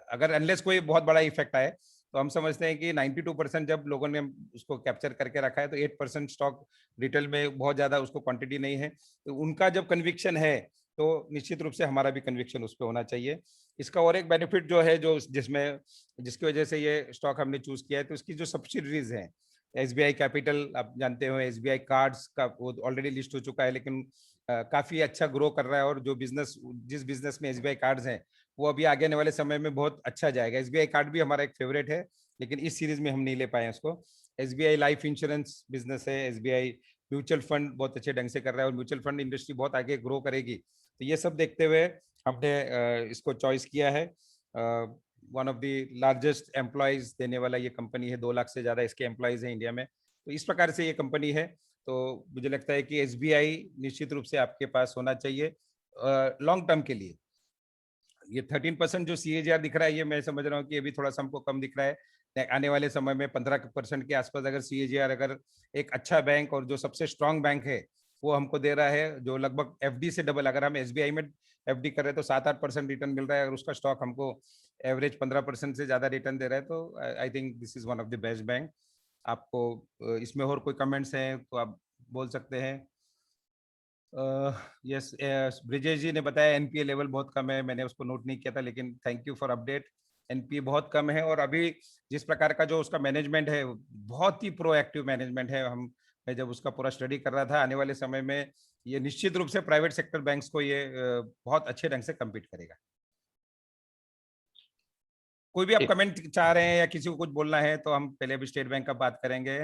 अगर अनलेस कोई बहुत बड़ा इफेक्ट आए, तो हम समझते हैं कि 92% जब लोगों ने उसको कैप्चर करके रखा है, तो 8% स्टॉक रिटेल में बहुत ज्यादा उसको क्वांटिटी नहीं है। तो उनका जब कन्विक्शन है, तो निश्चित रूप से हमारा भी कन्विक्शन उस पर होना चाहिए। इसका और एक बेनिफिट जो है, जो जिसकी वजह से ये स्टॉक हमने चूज किया है, तो इसकी जो सब्सिडरीज हैं, SBI कैपिटल, आप जानते हो, SBI कार्ड्स का वो ऑलरेडी लिस्ट हो चुका है, लेकिन काफी अच्छा ग्रो कर रहा है। और जो जिस बिजनेस में SBI कार्ड्स हैं, वो अभी आगे आने वाले समय में बहुत अच्छा जाएगा। SBI कार्ड भी हमारा एक फेवरेट है, लेकिन इस सीरीज में हम नहीं ले पाए उसको। SBI लाइफ इंश्योरेंस बिजनेस है, SBI म्यूचुअल फंड बहुत अच्छे ढंग से कर रहा है, और म्यूचुअल फंड इंडस्ट्री बहुत आगे ग्रो करेगी। तो ये सब देखते हुए हमने इसको चॉइस किया है। One of the largest employees देने वाला ये कंपनी है, 2 लाख से ज्यादा इसके एम्प्लॉयज हैं इंडिया में। तो इस प्रकार से ये कंपनी है। तो मुझे लगता है कि SBI निश्चित रूप से आपके पास होना चाहिए लॉन्ग टर्म के लिए। ये 13% जो CAGR दिख रहा है, ये मैं समझ रहा हूँ कि ये भी थोड़ा सा हमको कम दिख रहा है। आने वाले समय में 15% के आसपास अगर CAGR, अगर एक अच्छा बैंक और जो सबसे स्ट्रांग बैंक है वो हमको दे रहा है, जो लगभग FD से डबल, अगर हम SBI में FD कर रहे हैं तो 7-8% रिटर्न मिल रहा है, अगर उसका स्टॉक हमको एवरेज 15% से ज्यादा रिटर्न दे रहा है, तो I think this is one of the best bank. आपको इसमें और कोई कमेंट्स हैं तो आप बोल सकते हैं। यस, ब्रिजेश जी ने बताया NPA लेवल बहुत कम है, मैंने उसको नोट नहीं किया था, लेकिन thank you for update. NPA बहुत कम है, और अभी जिस प्रकार का जो उसका मैनेजमेंट है, बहुत ही प्रोएक्टिव मैनेजमेंट है। मैं जब उसका पूरा स्टडी कर रहा था, आने वाले समय में ये निश्चित रूप से प्राइवेट सेक्टर बैंक्स को ये बहुत अच्छे ढंग से कम्पीट करेगा। कोई भी आप कमेंट चाह रहे हैं या किसी को कुछ बोलना है, तो हम पहले अभी स्टेट बैंक का बात करेंगे।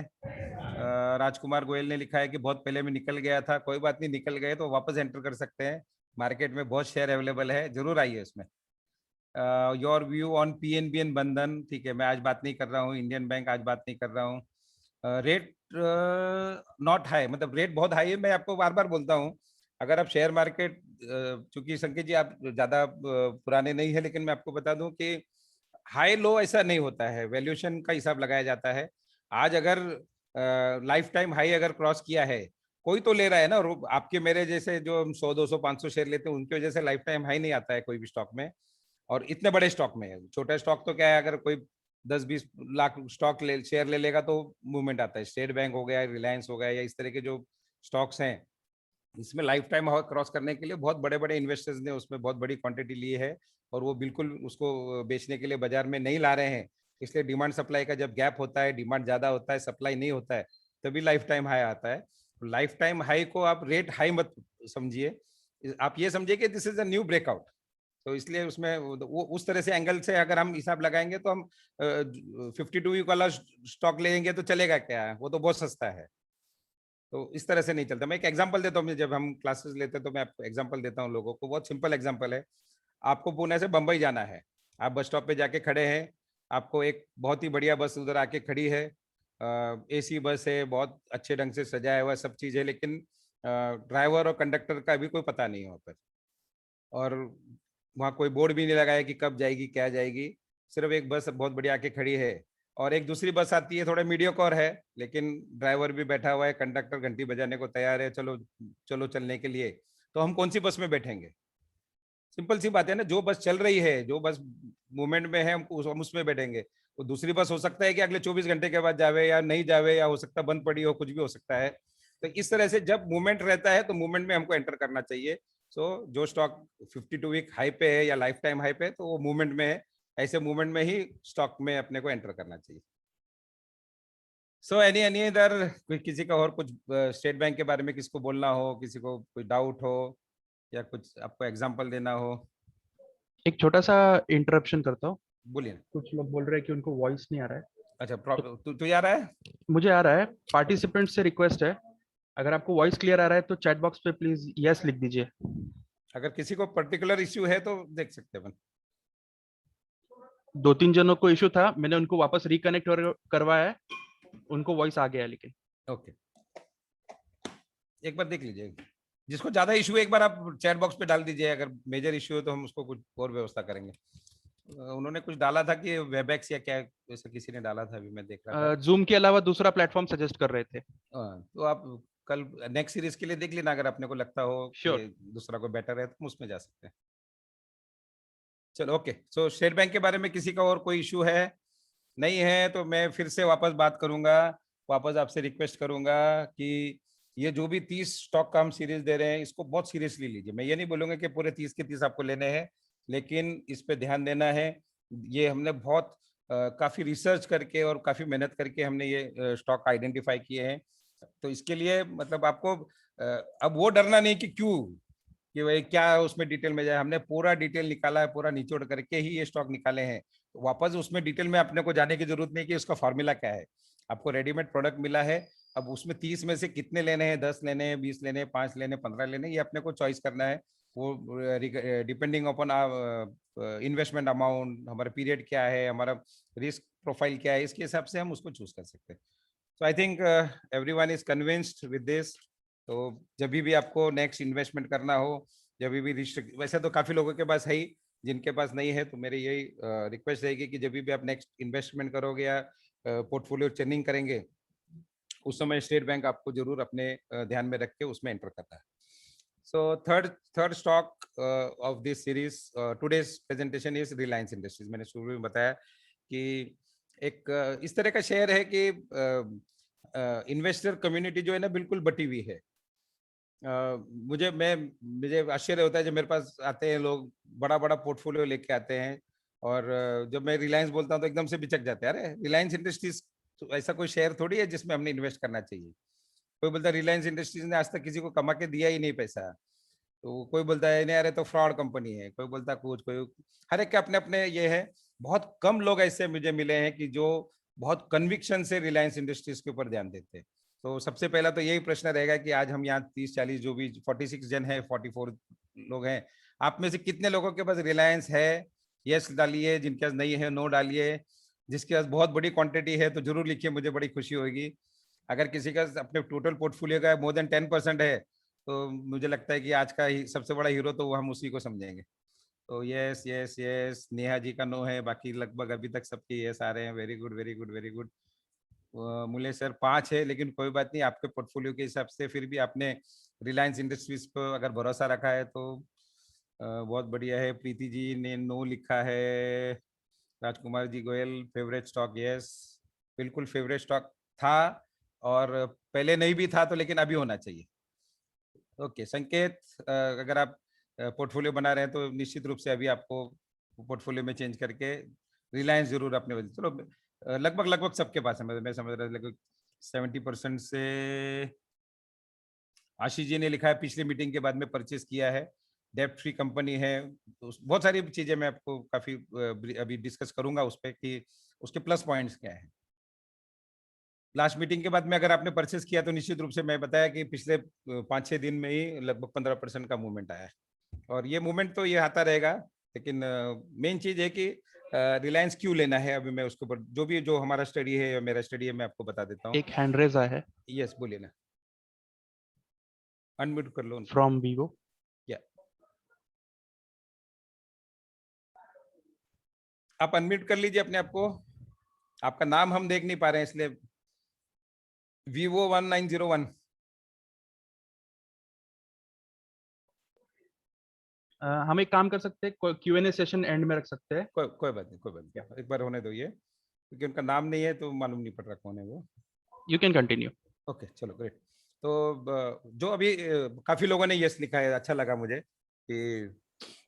राजकुमार गोयल ने लिखा है कि बहुत पहले में निकल गया था, कोई बात नहीं, निकल गए तो वापस एंटर कर सकते हैं, मार्केट में बहुत शेयर अवेलेबल है, जरूर आइए उसमें। Your view on PNB and बंधन, ठीक है, मैं आज बात नहीं कर रहा हूँ, इंडियन बैंक आज बात नहीं कर रहा हूँ। रेट नॉट हाई, मतलब रेट बहुत हाई है। मैं आपको बार बार बोलता हूँ, अगर आप शेयर मार्केट, चूंकि संकेत जी आप ज्यादा पुराने नहीं है, लेकिन मैं आपको बता दूं कि हाई लो ऐसा नहीं होता है, वैल्यूएशन का हिसाब लगाया जाता है। आज अगर लाइफ टाइम हाई अगर क्रॉस किया है, कोई तो ले रहा है ना, और आपके मेरे जैसे जो हम 100 200 500 शेयर लेते हैं उनकी वजह से लाइफ टाइम हाई नहीं आता है कोई भी स्टॉक में, और इतने बड़े स्टॉक में। छोटा स्टॉक तो क्या है, अगर कोई 10-20 लाख स्टॉक शेयर ले लेगा तो मूवमेंट आता है। स्टेट बैंक हो गया, रिलायंस हो गया, या इस तरह के जो स्टॉक्स हैं, इसमें लाइफ टाइम क्रॉस करने के लिए बहुत बड़े बड़े इन्वेस्टर्स ने उसमें बहुत बड़ी क्वांटिटी ली है, और वो बिल्कुल उसको बेचने के लिए बाजार में नहीं ला रहे हैं। इसलिए डिमांड सप्लाई का जब गैप होता है, डिमांड ज्यादा होता है, सप्लाई नहीं होता है, तभी लाइफ टाइम हाई आता है। लाइफ टाइम हाई को आप रेट हाई मत समझिए, आप ये समझिए कि this is a new breakout. तो इसलिए उसमें वो उस तरह से एंगल से अगर हम हिसाब लगाएंगे तो हम 52 वीक वाला स्टॉक लेंगे तो चलेगा क्या, वो तो बहुत सस्ता है। तो इस तरह से नहीं चलता। मैं एक एग्जांपल देता हूँ, जब हम क्लासेस लेते हैं तो मैं आपको एग्जांपल देता हूँ लोगों को। बहुत सिंपल एग्जांपल है। आपको पुणे से बंबई जाना है, आप बस स्टॉप पे जाके खड़े हैं, आपको एक बहुत ही बढ़िया बस उधर आके खड़ी है, एसी बस है, बहुत अच्छे ढंग से सजाया हुआ सब चीज़ है, लेकिन ड्राइवर और कंडक्टर का भी कोई पता नहीं है वहाँ पर, और वहाँ कोई बोर्ड भी नहीं लगाया कि कब जाएगी क्या जाएगी, सिर्फ एक बस बहुत बढ़िया आके खड़ी है, और एक दूसरी बस आती है, थोड़ा मीडियोकर है, लेकिन ड्राइवर भी बैठा हुआ है, कंडक्टर घंटी बजाने को तैयार है, चलो चलो चलने के लिए। तो हम कौन सी बस में बैठेंगे? सिंपल सी बात है ना, जो बस चल रही है, जो बस मूवमेंट में है, हम उसमें बैठेंगे। तो दूसरी बस हो सकता है कि अगले 24 घंटे के बाद जावे या नहीं जावे, या हो सकता है बंद पड़ी हो, कुछ भी हो सकता है। तो इस तरह से जब मूवमेंट रहता है तो मूवमेंट में हमको एंटर करना चाहिए। सो जो स्टॉक 52 वीक हाई पे है या लाइफ टाइम हाई पे है तो वो मूवमेंट में है, ऐसे मूवमेंट में ही स्टॉक में अपने को एंटर करना चाहिए। सो एनी अदर, किसी का और कुछ स्टेट बैंक के बारे में किसको बोलना हो, किसी को कोई डाउट हो या कुछ आपको एग्जांपल देना हो? एक छोटा सा इंटरप्शन करता हूँ। बोलिए। कुछ लोग बोल रहे हैं कि उनको वॉइस नहीं आ रहा है। अच्छा, तू आ रहा है? मुझे आ रहा है। पार्टिसिपेंट से रिक्वेस्ट है, अगर आपको वॉइस क्लियर आ रहा है तो चैट बॉक्स पे प्लीज यस लिख दीजिए। अगर किसी को पर्टिकुलर इश्यू है तो देख सकते हैं। 2-3 जनों को इश्यू था, मैंने उनको वापस रिकनेक्ट करवाया है, उनको वॉइस आ गया। लेकिन ओके, एक बार देख लीजिए, जिसको ज्यादा इश्यू है एक बार आप चैट बॉक्स पे डाल दीजिए, अगर मेजर इश्यू है तो हम उसको कुछ और व्यवस्था करेंगे। उन्होंने कुछ डाला था कि वेबएक्स या क्या वैसा किसी ने डाला था, अभी मैं देख रहा था। जूम के अलावा दूसरा प्लेटफॉर्म सजेस्ट कर रहे थे। तो आप कल नेक्स्ट सीरीज के लिए देख लेना, अगर अपने को लगता हो कि दूसरा कोई बेटर है तो हम उसमें जा सकते हैं। चलो ओके। सो स्टेट बैंक के बारे में किसी का और कोई इशू है? नहीं है तो मैं फिर से वापस बात करूंगा, वापस आपसे रिक्वेस्ट करूंगा कि ये जो भी 30 स्टॉक का हम सीरीज दे रहे हैं इसको बहुत सीरियसली लीजिए। मैं ये नहीं बोलूंगा कि पूरे 30 के 30 आपको लेने हैं, लेकिन इस पे ध्यान देना है। ये हमने बहुत काफी रिसर्च करके और काफी मेहनत करके हमने ये स्टॉक आइडेंटिफाई किए हैं। तो इसके लिए मतलब आपको अब वो डरना नहीं कि क्यों, कि भाई क्या उसमें डिटेल में जाए। हमने पूरा डिटेल निकाला है, पूरा निचोड़ करके ही ये स्टॉक निकाले हैं। तो वापस उसमें डिटेल में अपने को जाने की जरूरत नहीं कि उसका फॉर्मूला क्या है। आपको रेडीमेड प्रोडक्ट मिला है, अब उसमें 30 में से कितने लेने हैं, 10 लेने हैं, 20 लेने हैं, 5 लेने, 15 लेने, ये अपने को चॉइस करना है। वो डिपेंडिंग अपॉन इन्वेस्टमेंट अमाउंट, हमारा पीरियड क्या है, हमारा रिस्क प्रोफाइल क्या है, इसके हिसाब से हम उसको चूज कर सकते हैं। So I think everyone is convinced with this. तो जब भी आपको नेक्स्ट इन्वेस्टमेंट करना हो, जब भी वैसे तो काफी लोगों के पास है ही, जिनके पास नहीं है तो मेरी यही रिक्वेस्ट रहेगी कि जब भी आप नेक्स्ट इन्वेस्टमेंट करोगे या पोर्टफोलियो चेनिंग करेंगे, उस समय स्टेट बैंक आपको जरूर अपने ध्यान में रख के उसमें एंटर करना है। So third stock of this series today's presentation is Reliance industries. मैंने शुरू में बताया कि एक इस तरह का शेयर है कि इन्वेस्टर कम्युनिटी जो है ना बिल्कुल बटी हुई है। मुझे आश्चर्य होता है जब मेरे पास आते हैं लोग, बड़ा बड़ा पोर्टफोलियो लेके आते हैं, और जब मैं रिलायंस बोलता हूँ तो एकदम से बिचक जाते हैं। अरे रिलायंस इंडस्ट्रीज तो ऐसा कोई शेयर थोड़ी है जिसमें हमने इन्वेस्ट करना चाहिए। कोई बोलता है रिलायंस इंडस्ट्रीज ने आज तक किसी को कमा के दिया ही नहीं पैसा, तो कोई बोलता है नहीं अरे तो फ्रॉड कंपनी है, कोई बोलता है कुछ, कोई, हर एक के अपने अपने ये है। बहुत कम लोग ऐसे मुझे मिले हैं कि जो बहुत कन्विक्शन से रिलायंस इंडस्ट्रीज के ऊपर ध्यान देते हैं। तो सबसे पहला तो यही प्रश्न रहेगा कि आज हम यहाँ 30-40 जो भी 46 जन है, 44 लोग हैं, आप में से कितने लोगों के पास रिलायंस है? यस डालिए, जिनके पास नहीं है नो डालिए, जिसके पास बहुत बड़ी क्वांटिटी है तो जरूर लिखिए, मुझे बड़ी खुशी होगी। अगर किसी का अपने टोटल पोर्टफोलियो का मोर देन 10% है तो मुझे लगता है कि आज का सबसे बड़ा हीरो तो हम उसी को समझेंगे। तो yes yes yes, Neha ji का नो है, बाकी लगभग अभी तक सबके यस आ रहे हैं। Very good very good very good. मूल्य सर 5 है, लेकिन कोई बात नहीं, आपके पोर्टफोलियो के हिसाब से फिर भी आपने रिलायंस इंडस्ट्रीज पर अगर भरोसा रखा है तो बहुत बढ़िया है। प्रीति जी ने नो लिखा है। Rajkumar ji Goyal favourite stock, yes बिल्कुल फेवरेट स्टॉक था, और पहले नहीं भी था तो लेकिन अभी होना चाहिए। ओके संकेत, अगर आप पोर्टफोलियो बना रहे हैं तो निश्चित रूप से अभी आपको पोर्टफोलियो में चेंज करके रिलायंस जरूर अपने वजह, चलो लगभग सबके पास है, मैं समझ रहा था लगभग 70% से। आशीष जी ने लिखा है पिछली मीटिंग के बाद में परचेस किया है, डेप्ट फ्री कंपनी है, तो बहुत सारी चीजें मैं आपको काफी अभी डिस्कस करूंगा उस पर कि उसके प्लस पॉइंट्स क्या है। लास्ट मीटिंग के बाद में अगर आपने परचेस किया तो निश्चित रूप से मैं बताया कि पिछले 5-6 दिन में ही लगभग 15% का मूवमेंट आया है, और ये मूवमेंट तो ये आता रहेगा, लेकिन मेन चीज है कि रिलायंस क्यों लेना है। अभी मैं उसके ऊपर जो हमारा स्टडी है या मेरा स्टडी है मैं आपको बता देता हूँ। एक हैंड रेज आया है। यस बोलिए ना, अनम्यूट कर लो फ्रॉम वीवो। या आप अनम्यूट कर लीजिए अपने आप को, आपका नाम हम देख नहीं पा रहे हैं इसलिए। Vivo 1901। हम एक काम कर सकते हैं, Q&A सेशन एंड में रख सकते हैं। कोई बात नहीं, एक बार होने दो ये, क्योंकि उनका नाम नहीं है तो मालूम नहीं पड़ रहा कौन है वो। You can continue. ओके चलो ग्रेट। तो जो अभी काफी लोगों ने यस लिखा है, अच्छा लगा मुझे कि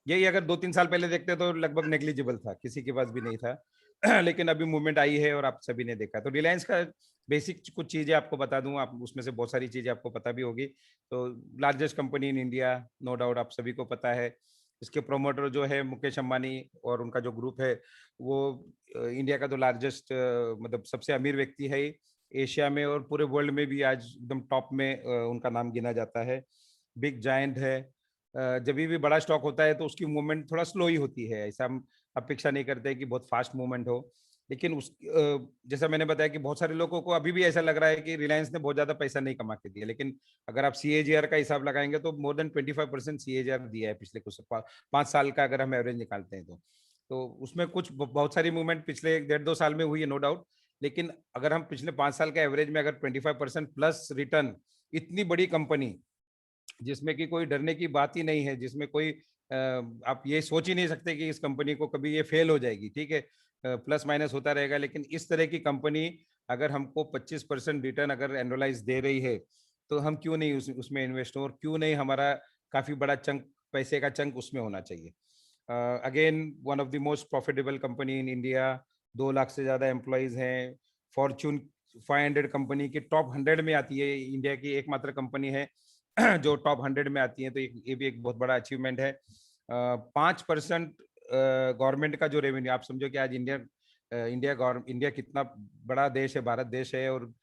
यही अगर 2-3 साल पहले देखते तो लगभग नेग्लिजिबल था, किसी के पास भी नहीं था लेकिन अभी मूवमेंट आई है और आप सभी ने देखा। तो रिलायंस का बेसिक कुछ चीजें आपको बता दूं, आप उसमें से बहुत सारी चीजें आपको पता भी होगी। तो largest company in India, no doubt आप सभी को पता है। इसके प्रोमोटर जो है मुकेश अंबानी और उनका जो ग्रुप है वो इंडिया का तो लार्जेस्ट मतलब सबसे अमीर व्यक्ति है एशिया में, और पूरे वर्ल्ड में भी आज एकदम टॉप में उनका नाम गिना जाता है। बिग जायंट है। जब भी बड़ा स्टॉक होता है तो उसकी मूवमेंट थोड़ा स्लो ही होती है, ऐसा हम अपेक्षा नहीं करते कि बहुत फास्ट मूवमेंट हो। लेकिन उस जैसा मैंने बताया कि बहुत सारे लोगों को अभी भी ऐसा लग रहा है कि रिलायंस ने बहुत ज्यादा पैसा नहीं कमा के दिया, लेकिन अगर आप CAGR का हिसाब लगाएंगे तो मोर देन 25% CAGR दिया है पिछले कुछ 5 साल का, अगर हम एवरेज निकालते हैं तो उसमें कुछ बहुत सारी मूवमेंट पिछले 1.5-2 साल में हुई है नो डाउट। लेकिन अगर हम पिछले 5 साल का एवरेज में अगर 25% प्लस रिटर्न, इतनी बड़ी कंपनी जिसमें कि कोई डरने की बात ही नहीं है, जिसमें कोई आप ये सोच ही नहीं सकते कि इस कंपनी को कभी ये फेल हो जाएगी, ठीक है प्लस माइनस होता रहेगा, लेकिन इस तरह की कंपनी अगर हमको 25% रिटर्न अगर एनुअलाइज दे रही है तो हम क्यों नहीं उसमें इन्वेस्ट हो, और क्यों नहीं हमारा काफी बड़ा चंक, पैसे का चंक उसमें होना चाहिए। Again one of the most profitable company in India, 2 lakh से ज्यादा एम्प्लॉइज हैं। फॉर्च्यून 500 कंपनी की टॉप 100 में आती है, इंडिया की एकमात्र कंपनी है जो टॉप 100 में आती है, तो ये भी एक बहुत बड़ा अचीवमेंट है। 5% गवर्नमेंट का जो रेवेन्यू, आप समझो कि आज इंडिया कितना बड़ा देश है, भारत देश है, और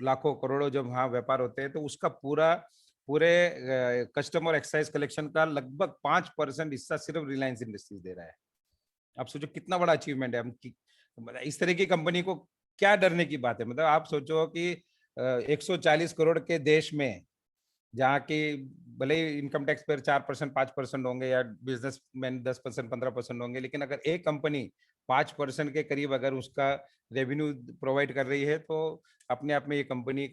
लाखों करोड़ों जब वहाँ व्यापार होते हैं तो उसका पूरे कस्टमर एक्साइज कलेक्शन का लगभग 5% हिस्सा सिर्फ रिलायंस इंडस्ट्रीज दे रहा है। आप सोचो कितना बड़ा अचीवमेंट है। हम इस तरह की कंपनी को क्या डरने की बात है, मतलब आप सोचो कि 140 करोड़ के देश में, जहाँ की भले ही इनकम टैक्स पर 4% 5% होंगे या बिजनेसमैन 10% 15% होंगे, लेकिन अगर एक कंपनी 5% के करीब अगर उसका रेवेन्यू प्रोवाइड कर रही है तो अपने आप में ये कंपनी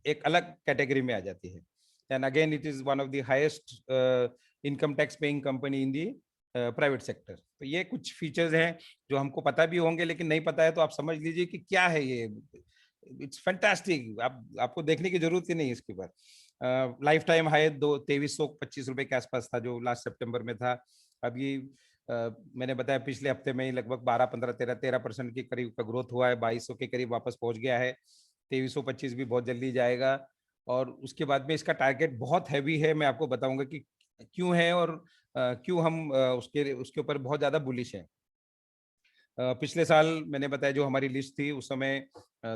एक अलग कैटेगरी में आ जाती है। And again it is one of the highest income tax paying company in the private sector. तो ये कुछ फीचर्स हैं जो हमको पता भी होंगे, लेकिन नहीं पता है तो आप समझ लीजिए कि क्या है ये। इट्स फैंटास्टिक, आपको देखने की जरूरत ही नहीं है इसके बाद। लाइफ टाइम हाई 2325 रुपए के आसपास था जो लास्ट सितंबर में था। अभी मैंने बताया पिछले हफ्ते में ही लगभग 13% के करीब का ग्रोथ हुआ है, 2200 के करीब वापस पहुंच गया है। 2325 भी बहुत जल्दी जाएगा, और उसके बाद में इसका टारगेट बहुत हैवी है। मैं आपको बताऊंगा कि क्यों है और क्यों हम उसके ऊपर बहुत ज्यादा बुलिश है। पिछले साल मैंने बताया जो हमारी लिस्ट थी उस समय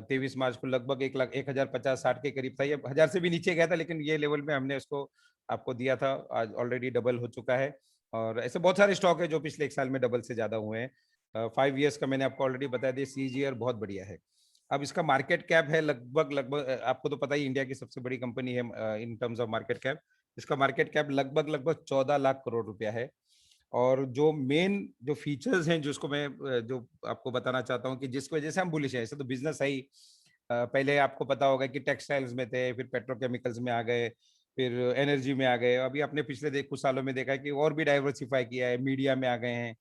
23 मार्च को लगभग 1,50,60 के करीब था, ये 1000 से भी नीचे गया था, लेकिन ये लेवल में हमने उसको आपको दिया था। आज ऑलरेडी डबल हो चुका है, और ऐसे बहुत सारे स्टॉक है जो पिछले 1 साल में डबल से ज्यादा हुए हैं। 5 इयर्स का मैंने आपको ऑलरेडी बता दिया, CAGR बहुत बढ़िया है। अब इसका मार्केट कैप है लगभग आपको तो पता ही इंडिया की सबसे बड़ी कंपनी है in terms of market cap. इसका मार्केट कैप लगभग 14 लाख करोड़ रुपया है, और जो मेन जो फीचर्स हैं जिसको मैं जो आपको बताना चाहता हूँ कि जिसकी वजह से हम बुलिश हैं। ऐसे तो बिजनेस है ही, पहले आपको पता होगा कि टेक्सटाइल्स में थे, फिर पेट्रोकेमिकल्स में आ गए, फिर एनर्जी में आ गए, अभी आपने पिछले कुछ सालों में देखा है कि और भी डाइवर्सिफाई किया है, मीडिया में आ गए हैं।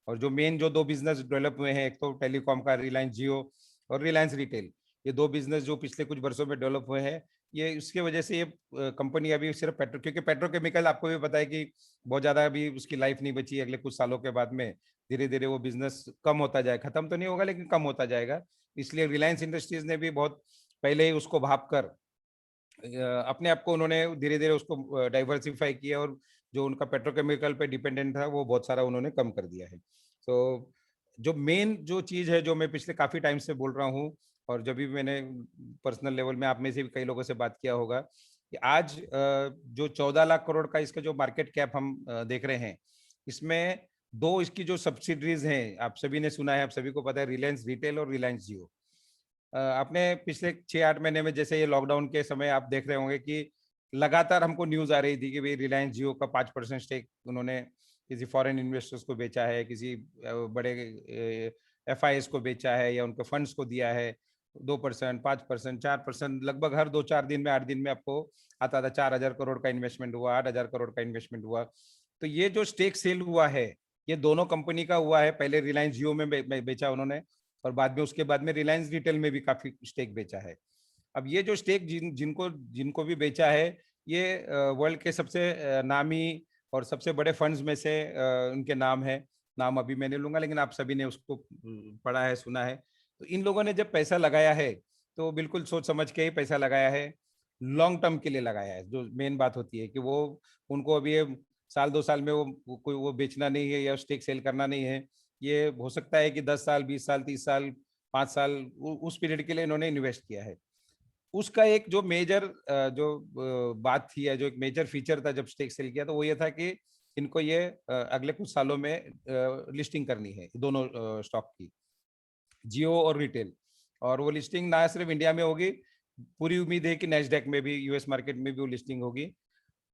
और जो मेन जो 2 बिजनेस डेवलप हुए हैं, एक तो टेलीकॉम का रिलायंस जियो और रिलायंस रिटेल, ये 2 बिजनेस जो पिछले कुछ वर्षों में डेवलप हुए हैं, ये इसके वजह से ये कंपनी अभी सिर्फ क्योंकि पेट्रोकेमिकल आपको भी पता है कि बहुत ज्यादा अभी उसकी लाइफ नहीं बची। अगले कुछ सालों के बाद में धीरे धीरे वो बिजनेस कम होता जाएगा, खत्म तो नहीं होगा लेकिन कम होता जाएगा। इसलिए रिलायंस इंडस्ट्रीज ने भी बहुत पहले ही उसको भाप कर अपने आप को उन्होंने धीरे धीरे उसको डाइवर्सिफाई किया और जो उनका पेट्रोकेमिकल पे डिपेंडेंट था वो बहुत सारा उन्होंने कम कर दिया है। तो जो मेन जो चीज है जो मैं पिछले काफी टाइम से बोल रहा हूँ, और जब भी मैंने पर्सनल लेवल में आप में से भी कई लोगों से बात किया होगा कि आज जो 14 लाख करोड़ का इसका जो मार्केट कैप हम देख रहे हैं, इसमें 2 इसकी जो सब्सिडरीज हैं, आप सभी ने सुना है, आप सभी को पता है, रिलायंस रिटेल और रिलायंस जियो। आपने पिछले 6-8 महीने में जैसे ये लॉकडाउन के समय आप देख रहे होंगे कि लगातार हमको न्यूज आ रही थी कि भाई रिलायंस जियो का 5% स्टेक उन्होंने किसी फॉरेन इन्वेस्टर्स को बेचा है, किसी बड़े FIs को बेचा है या उनके फंड्स को दिया है। 2%, 5%, 4%, लगभग हर 2-4 दिन में 8 दिन में आपको आता था 4,000 करोड़ का इन्वेस्टमेंट हुआ, 8,000 करोड़ का इन्वेस्टमेंट हुआ। तो ये जो स्टेक सेल हुआ है, ये दोनों कंपनी का हुआ है। पहले रिलायंस जियो में बेचा उन्होंने, और बाद में उसके बाद में रिलायंस रिटेल में भी काफी स्टेक बेचा है। अब ये जो स्टेक जिनको भी बेचा है, ये वर्ल्ड के सबसे नामी और सबसे बड़े फंड्स में से उनके नाम है। नाम अभी मैं नहीं लूंगा, लेकिन आप सभी ने उसको पढ़ा है, सुना है। तो इन लोगों ने जब पैसा लगाया है तो बिल्कुल सोच समझ के ही पैसा लगाया है, लॉन्ग टर्म के लिए लगाया है। जो मेन बात होती है कि वो उनको अभी 1-2 साल में वो बेचना नहीं है या स्टेक सेल करना नहीं है। ये हो सकता है कि 10 साल, 20 साल, 30 साल, 5 साल उस पीरियड के लिए इन्होंने इन्वेस्ट किया है। उसका एक जो मेजर जो बात थी या जो एक मेजर फीचर था जब स्टेक सेल किया, तो वो ये था कि इनको ये अगले कुछ सालों में लिस्टिंग करनी है, दोनों स्टॉक की, जियो और रिटेल। और वो लिस्टिंग ना सिर्फ इंडिया में होगी, पूरी उम्मीद है कि नैस्डैक में भी, यूएस मार्केट में भी वो लिस्टिंग होगी।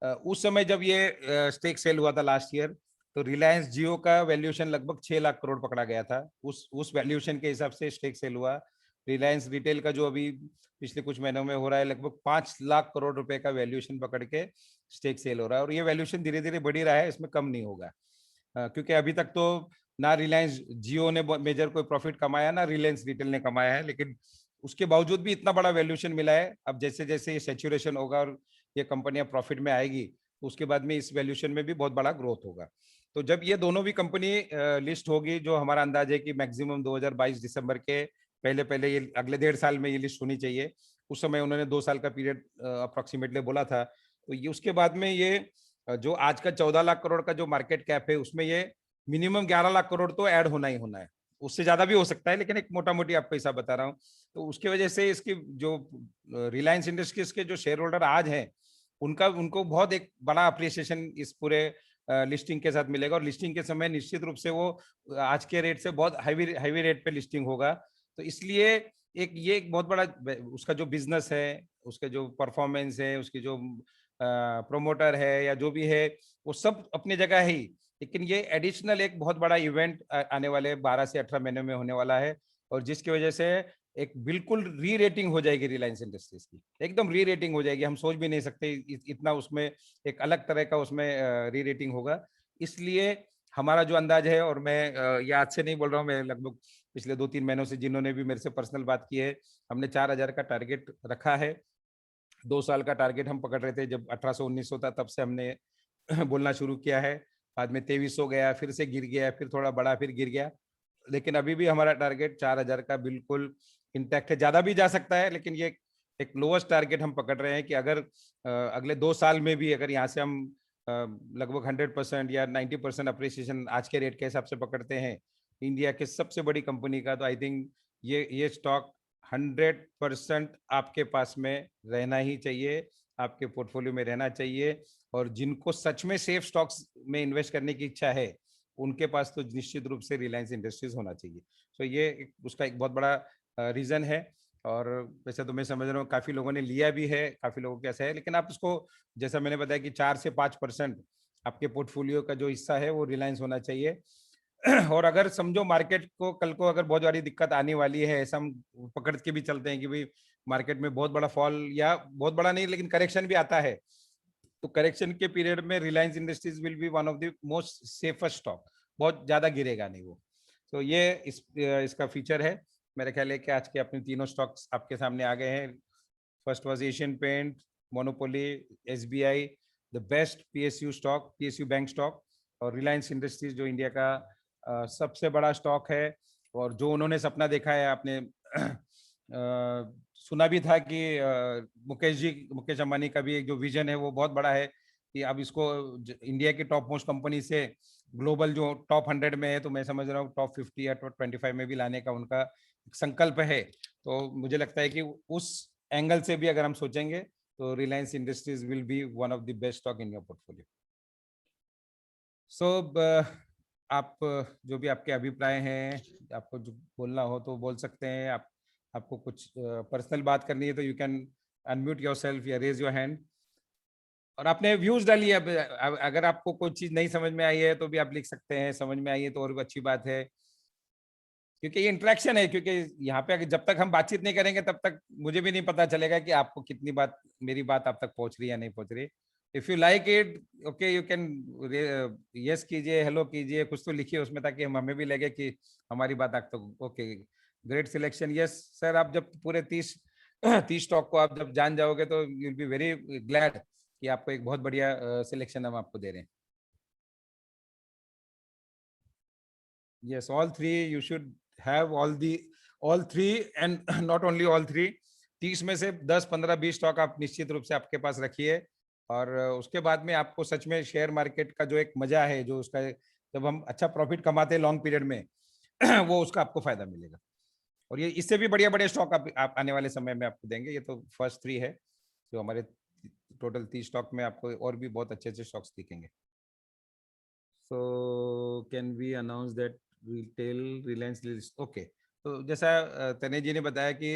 उस समय जब ये स्टेक सेल हुआ था लास्ट ईयर, तो रिलायंस जियो का वैल्यूएशन लगभग 6 लाख करोड़ पकड़ा गया था। उस वैल्यूएशन के हिसाब से स्टेक सेल हुआ। रिलायंस रिटेल का जो अभी पिछले कुछ महीनों में हो रहा है, लगभग 5 लाख करोड़ रुपए का वैल्यूएशन पकड़ के स्टेक सेल हो रहा है। और ये वैल्यूएशन धीरे धीरे बढ़ ही रहा है, इसमें कम नहीं होगा, क्योंकि अभी तक तो ना रिलायंस जियो ने मेजर कोई प्रॉफिट कमाया, ना रिलायंस रिटेल ने कमाया है, लेकिन उसके बावजूद भी इतना बड़ा वैल्यूएशन मिला है। अब जैसे जैसे ये सैचुरेशन होगा और ये कंपनियां प्रॉफिट में आएगी, उसके बाद में इस वैल्यूएशन में भी बहुत बड़ा ग्रोथ होगा। तो जब ये दोनों भी कंपनी लिस्ट होगी, जो हमारा अंदाज है कि मैक्सिमम 2022 दिसंबर के पहले ये अगले 1.5 साल में ये लिस्ट होनी चाहिए। उस समय उन्होंने 2 साल का पीरियड अप्रोक्सीमेटली बोला था। तो ये उसके बाद में ये जो आज का 14 लाख करोड़ का जो मार्केट कैप है, उसमें ये मिनिमम 11 लाख करोड़ तो ऐड होना ही होना है। उससे ज्यादा भी हो सकता है, लेकिन एक मोटा मोटी आपको हिसाब बता रहा हूँ। तो उसकी वजह से इसकी जो रिलायंस इंडस्ट्रीज के जो शेयर होल्डर आज हैं, उनको बहुत एक बड़ा अप्रिसिएशन इस पूरे लिस्टिंग के साथ मिलेगा। और लिस्टिंग के समय निश्चित रूप से वो आज के रेट से बहुत हाईवी रेट पे लिस्टिंग होगा। तो इसलिए ये एक बहुत बड़ा उसका जो बिजनेस है, उसका जो परफॉर्मेंस है, उसकी जो प्रोमोटर है या जो भी है, वो सब अपनी जगह है ही। लेकिन ये एडिशनल एक बहुत बड़ा इवेंट आने वाले 12 से 18 महीने में होने वाला है, और जिसकी वजह से एक बिल्कुल री रेटिंग हो जाएगी रिलायंस इंडस्ट्रीज की, एकदम री रेटिंग हो जाएगी। हम सोच भी नहीं सकते इतना उसमें एक अलग तरह का उसमें री रेटिंग होगा। इसलिए हमारा जो अंदाज है, और मैं ये आज से नहीं बोल रहा हूँ, मैं लगभग पिछले 2-3 महीनों से जिन्होंने भी मेरे से पर्सनल बात की है, हमने 4,000 का टारगेट रखा है। 2 साल का टारगेट हम पकड़ रहे थे, जब 1800-1900 था तब से हमने बोलना शुरू किया है। बाद में 2300 गया, फिर से गिर गया, फिर थोड़ा बढ़ा, फिर गिर गया। लेकिन अभी भी हमारा टारगेट 4,000 का बिल्कुल इंटैक्ट है। ज्यादा भी जा सकता है, लेकिन ये एक लोएस्ट टारगेट हम पकड़ रहे हैं कि अगर अगले 2 साल में भी अगर यहाँ से हम लगभग 100% या 90% अप्रिसिएशन आज के रेट के हिसाब से पकड़ते हैं इंडिया के सबसे बड़ी कंपनी का, तो आई थिंक ये स्टॉक 100% आपके पास में रहना ही चाहिए, आपके पोर्टफोलियो में रहना चाहिए। और जिनको सच में सेफ स्टॉक्स में इन्वेस्ट करने की इच्छा है, उनके पास तो निश्चित रूप से रिलायंस इंडस्ट्रीज होना चाहिए। तो ये उसका एक बहुत बड़ा रीजन है। और वैसे तो मैं समझ रहा हूँ काफी लोगों ने लिया भी है, काफी लोगों के ऐसा है, लेकिन आप उसको, जैसा मैंने बताया कि 4 से 5% आपके पोर्टफोलियो का जो हिस्सा है वो रिलायंस होना चाहिए। और अगर समझो मार्केट को कल को अगर बहुत बड़ी दिक्कत आने वाली है, ऐसा हम पकड़ के भी चलते हैं कि भाई मार्केट में बहुत बड़ा फॉल या बहुत बड़ा नहीं लेकिन करेक्शन भी आता है, तो करेक्शन के पीरियड में Reliance Industries will be one of the most safest stock, बहुत ज्यादा गिरेगा नहीं वो। तो ये इसका फीचर है। मेरे ख्याल है कि आज के अपने तीनों स्टॉक्स आपके सामने आ गए हैं। First was Asian Paint, monopoly, SBI, the best PSU stock, PSU bank stock, और रिलायंस इंडस्ट्रीज जो इंडिया का सबसे बड़ा स्टॉक है। और जो उन्होंने सपना देखा है, आपने सुना भी था कि मुकेश अंबानी का भी एक जो विजन है वो बहुत बड़ा है कि अब इसको इंडिया की टॉप मोस्ट कंपनी से ग्लोबल जो टॉप 100 में है, तो मैं समझ रहा हूँ टॉप 50 या टॉप 25 में भी लाने का उनका संकल्प है। तो मुझे लगता है कि उस एंगल से भी अगर हम सोचेंगे तो Reliance Industries will be one of the best stock in your portfolio. So आप जो भी आपके अभिप्राय हैं, आपको जो बोलना हो तो बोल सकते हैं। आपको कुछ पर्सनल बात करनी है तो यू कैन अनम्यूट योरसेल्फ या रेज योर हैंड, और आपने व्यूज डालिए। अब अगर आपको कोई चीज नहीं समझ में आई है तो भी आप लिख सकते हैं, समझ में आई है तो और भी अच्छी बात है, क्योंकि ये इंटरेक्शन है। क्योंकि यहाँ पे जब तक हम बातचीत नहीं करेंगे तब तक मुझे भी नहीं पता चलेगा कि आपको कितनी बात, मेरी बात आप तक पहुंच रही है या नहीं पहुंच रही। If you like it, okay, you can yes कीजिए, हेलो कीजिए, कुछ तो लिखिए उसमें, ताकि हमें भी लगे कि हमारी बात आप तक। Okay, great selection, yes sir. आप जब पूरे 30 स्टॉक को आप जब जान जाओगे तो you will be very glad कि आपको एक बहुत बढ़िया सिलेक्शन हम आपको दे रहे हैं। Yes, all three you should have all three and not only all three। 30 में से 10, 15, 20 स्टॉक आप निश्चित रूप से आपके पास रखिए, और उसके बाद में आपको सच में शेयर मार्केट का जो एक मजा है, जो उसका जब हम अच्छा प्रॉफिट कमाते हैं लॉन्ग पीरियड में वो उसका आपको फायदा मिलेगा। और ये इससे भी बढ़िया स्टॉक आप आने वाले समय में आपको देंगे। ये तो फर्स्ट 3 है जो हमारे टोटल 30 स्टॉक में आपको और भी बहुत अच्छे स्टॉक्स दिखेंगे। So can we announce that retail Reliance list? Okay, तो जैसा तने जी ने बताया कि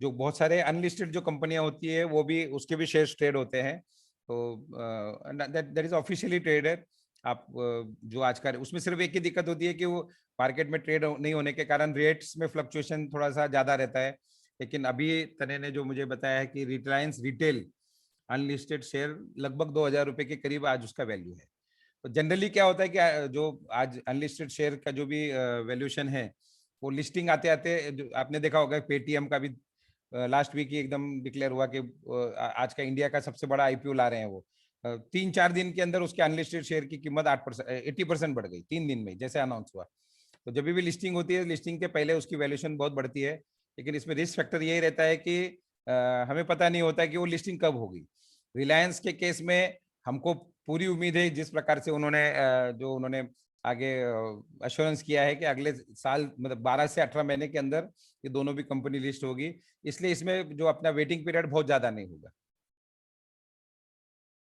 जो बहुत सारे अनलिस्टेड जो कंपनियां होती है वो भी, उसके भी शेयर्स ट्रेड होते हैं। तो दैट इज ऑफिशियली ट्रेडेड। आप जो आज का, उसमें सिर्फ एक ही दिक्कत होती है कि वो मार्केट में ट्रेड नहीं होने के कारण रेट्स में फ्लक्चुएशन थोड़ा सा ज्यादा रहता है। लेकिन अभी तने ने जो मुझे बताया है कि रिलायंस रिटेल अनलिस्टेड शेयर लगभग 2000 रुपए के करीब आज उसका वैल्यू है। तो जनरली क्या होता है कि जो आज अनलिस्टेड शेयर का जो भी वैल्यूएशन है वो लिस्टिंग आते आते, आपने देखा होगा पेटीएम का भी लास्ट वीक ही एकदम डिक्लेयर हुआ कि आज का इंडिया का सबसे बड़ा आईपीओ ला रहे हैं वो। 3-4 दिन के अंदर उसके अनलिस्टेड शेयर की कीमत 80% बढ़ गई 3 दिन में, जैसे अनाउंस हुआ। तो जब भी लिस्टिंग होती है, लिस्टिंग के पहले उसकी वैल्यूएशन बहुत बढ़ती है, लेकिन इसमें रिस्क फैक्टर यही रहता है कि हमें पता नहीं होता कि वो लिस्टिंग कब होगी। रिलायंस के केस में हमको पूरी उम्मीद है, जिस प्रकार से उन्होंने आगे अश्योरेंस किया है कि अगले साल मतलब 12 से 18 महीने के अंदर ये दोनों भी कंपनी लिस्ट होगी, इसलिए इसमें जो अपना वेटिंग पीरियड बहुत ज्यादा नहीं होगा।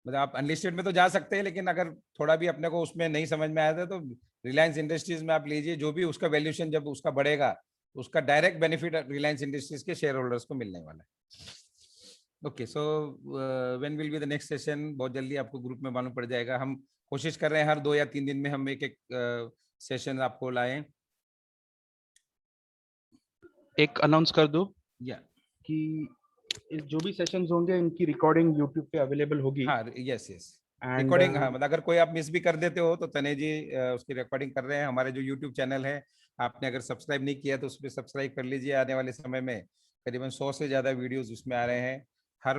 मतलब आप अनलिस्टेड में तो जा सकते हैं, लेकिन अगर थोड़ा भी अपने को उसमें नहीं समझ में आया था तो रिलायंस इंडस्ट्रीज में आप लीजिए, जो भी उसका वैल्यूएशन जब उसका बढ़ेगा उसका डायरेक्ट बेनिफिट रिलायंस इंडस्ट्रीज के शेयर होल्डर्स को मिलने वाला है। Okay, so when will be the next session? बहुत जल्दी आपको ग्रुप में मालूम पड़ जाएगा। हम कोशिश कर रहे हैं हर 2 या 3 दिन में हम एक सेशन आपको लाएं। एक अनाउंस कर दो या कि जो भी सेशंस होंगे इनकी रिकॉर्डिंग यूट्यूब पे अवेलेबल होगी। हाँ, यस रिकॉर्डिंग। हाँ, मतलब अगर कोई आप मिस भी कर देते हो तो तने जी उसकी रिकॉर्डिंग कर रहे हैं। हमारे जो यूट्यूब चैनल है, आपने अगर सब्सक्राइब नहीं किया तो उस पर सब्सक्राइब कर लीजिए। आने वाले समय में करीबन 100 से ज्यादा वीडियोस उसमें आ रहे हैं। हर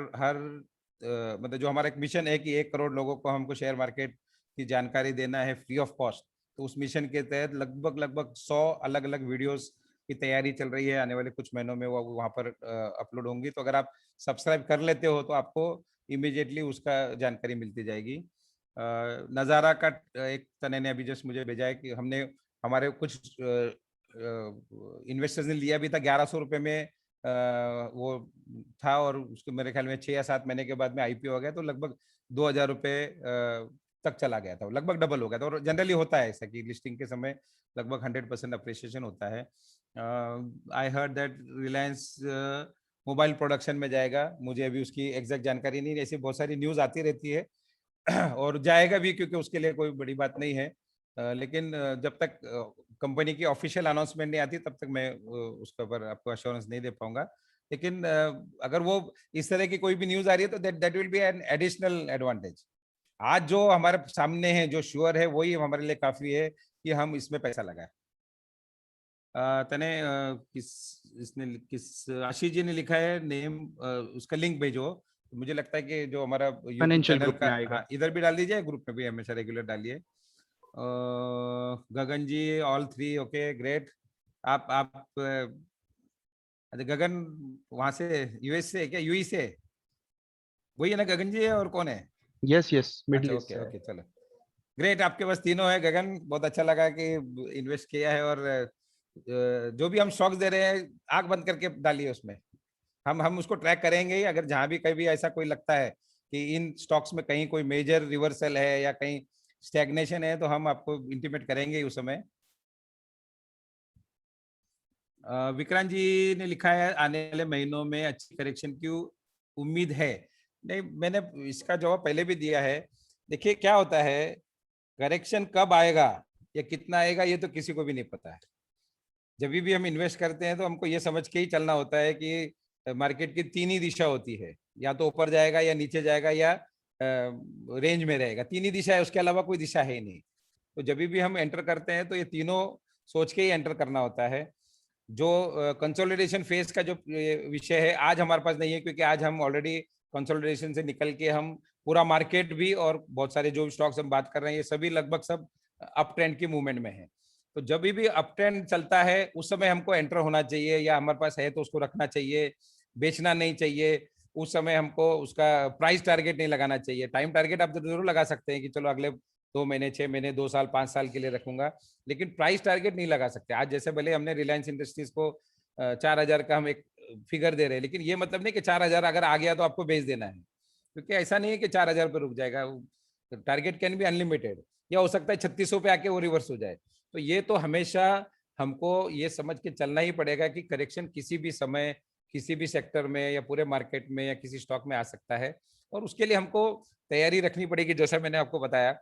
मतलब जो हमारा एक मिशन है कि 1 करोड़ लोगों को हमको शेयर मार्केट की जानकारी देना है फ्री ऑफ कॉस्ट, तो उस मिशन के तहत लगभग 100 अलग अलग वीडियोस की तैयारी चल रही है। आने वाले कुछ महीनों में वो वहाँ पर अपलोड होंगी। तो अगर आप सब्सक्राइब कर लेते हो तो आपको इमीडिएटली उसका जानकारी मिलती जाएगी। नज़ारा का एक तने ने अभी जस्ट मुझे भेजा है कि हमारे कुछ इन्वेस्टर्स ने लिया भी था 1100 रुपये में वो था, और उसके मेरे ख्याल में 6 या 7 महीने के बाद में आईपीओ हो गया, तो लगभग 2000 रुपये तक चला गया था, लगभग डबल हो गया था। और जनरली होता है ऐसा कि लिस्टिंग के समय लगभग 100% अप्रिसिएशन होता है। I heard that Reliance mobile production में जाएगा। मुझे अभी उसकी एग्जैक्ट जानकारी नहीं, ऐसी बहुत सारी न्यूज़ आती रहती है, और जाएगा भी, क्योंकि उसके लिए कोई बड़ी बात नहीं है। लेकिन जब तक कंपनी की ऑफिशियल अनाउंसमेंट नहीं आती तब तक मैं उसके ऊपर आपको अश्योरेंस नहीं दे पाऊंगा। लेकिन अगर वो इस तरह की कोई भी न्यूज आ रही है तो that will be an additional advantage. आज जो हमारे सामने है, जो श्योर है, वही हमारे लिए काफी है कि हम इसमें पैसा लगाए। तने किस आशीष जी ने लिखा है नेम, उसका लिंक भेजो। तो मुझे लगता है कि जो हमारा यूट्यूब चैनल का, हाँ, इधर भी डाल दीजिए, ग्रुप में भी हमेशा रेगुलर डालिए। गगन जी ऑल 3 ओके ग्रेट। आप गगन वहां से यूएस से क्या, यूई से? वही है ना गगन जी, और कौन है? Yes middle east. Okay okay, चलो ग्रेट। आपके पास तीनों है गगन, बहुत अच्छा लगा कि इन्वेस्ट किया है। और जो भी हम स्टॉक्स दे रहे हैं आंख बंद करके डालिए उसमें, हम उसको ट्रैक करेंगे ही। अगर जहां भी कहीं ऐसा कोई लगता है कि इन स्टॉक्स में कहीं कोई मेजर रिवर्सल है या कहीं स्टैग्नेशन है तो हम आपको इंटीमेट करेंगे उस समय। विक्रांत जी ने लिखा है आने वाले महीनों में अच्छी करेक्शन की उम्मीद है। नहीं, मैंने इसका जवाब पहले भी दिया है। देखिए क्या होता है, करेक्शन कब आएगा या कितना आएगा ये तो किसी को भी नहीं पता है। जब भी हम इन्वेस्ट करते हैं तो हमको ये समझ के ही चलना होता है कि मार्केट की 3 ही दिशा होती है, या तो ऊपर जाएगा या नीचे जाएगा या रेंज में रहेगा। 3 ही दिशा है, उसके अलावा कोई दिशा है ही नहीं। तो जब भी हम एंटर करते हैं तो ये तीनों सोच के ही एंटर करना होता है। जो कंसोलिडेशन फेज का जो विषय है आज हमारे पास नहीं है, क्योंकि आज हम ऑलरेडी कंसोलिडेशन से निकल के हम पूरा मार्केट भी और बहुत सारे जो स्टॉक्स हम बात कर रहे हैं ये सभी लगभग सब अप ट्रेंड की मूवमेंट में है। तो जब भी अप ट्रेंड चलता है उस समय हमको एंटर होना चाहिए, या हमारे पास है तो उसको रखना चाहिए, बेचना नहीं चाहिए। उस समय हमको उसका प्राइस टारगेट नहीं लगाना चाहिए। टाइम टारगेट आप जरूर लगा सकते हैं कि चलो अगले 2 महीने, 6 महीने, 2 साल, 5 साल के लिए रखूंगा, लेकिन प्राइस टारगेट नहीं लगा सकते। आज जैसे भले हमने रिलायंस इंडस्ट्रीज को 4000 का हम एक फिगर दे रहे हैं, लेकिन ये मतलब नहीं कि 4000 अगर आ गया तो आपको बेच देना है, क्योंकि ऐसा नहीं है कि 4000 पे रुक जाएगा। टारगेट कैन बी अनलिमिटेड, या हो सकता है 3600 पे आके वो रिवर्स हो जाए। तो ये तो हमेशा हमको ये समझ के चलना ही पड़ेगा कि करेक्शन किसी भी समय, किसी भी सेक्टर में या पूरे मार्केट में या किसी स्टॉक में आ सकता है, और उसके लिए हमको तैयारी रखनी पड़ेगी। जैसा मैंने आपको बताया,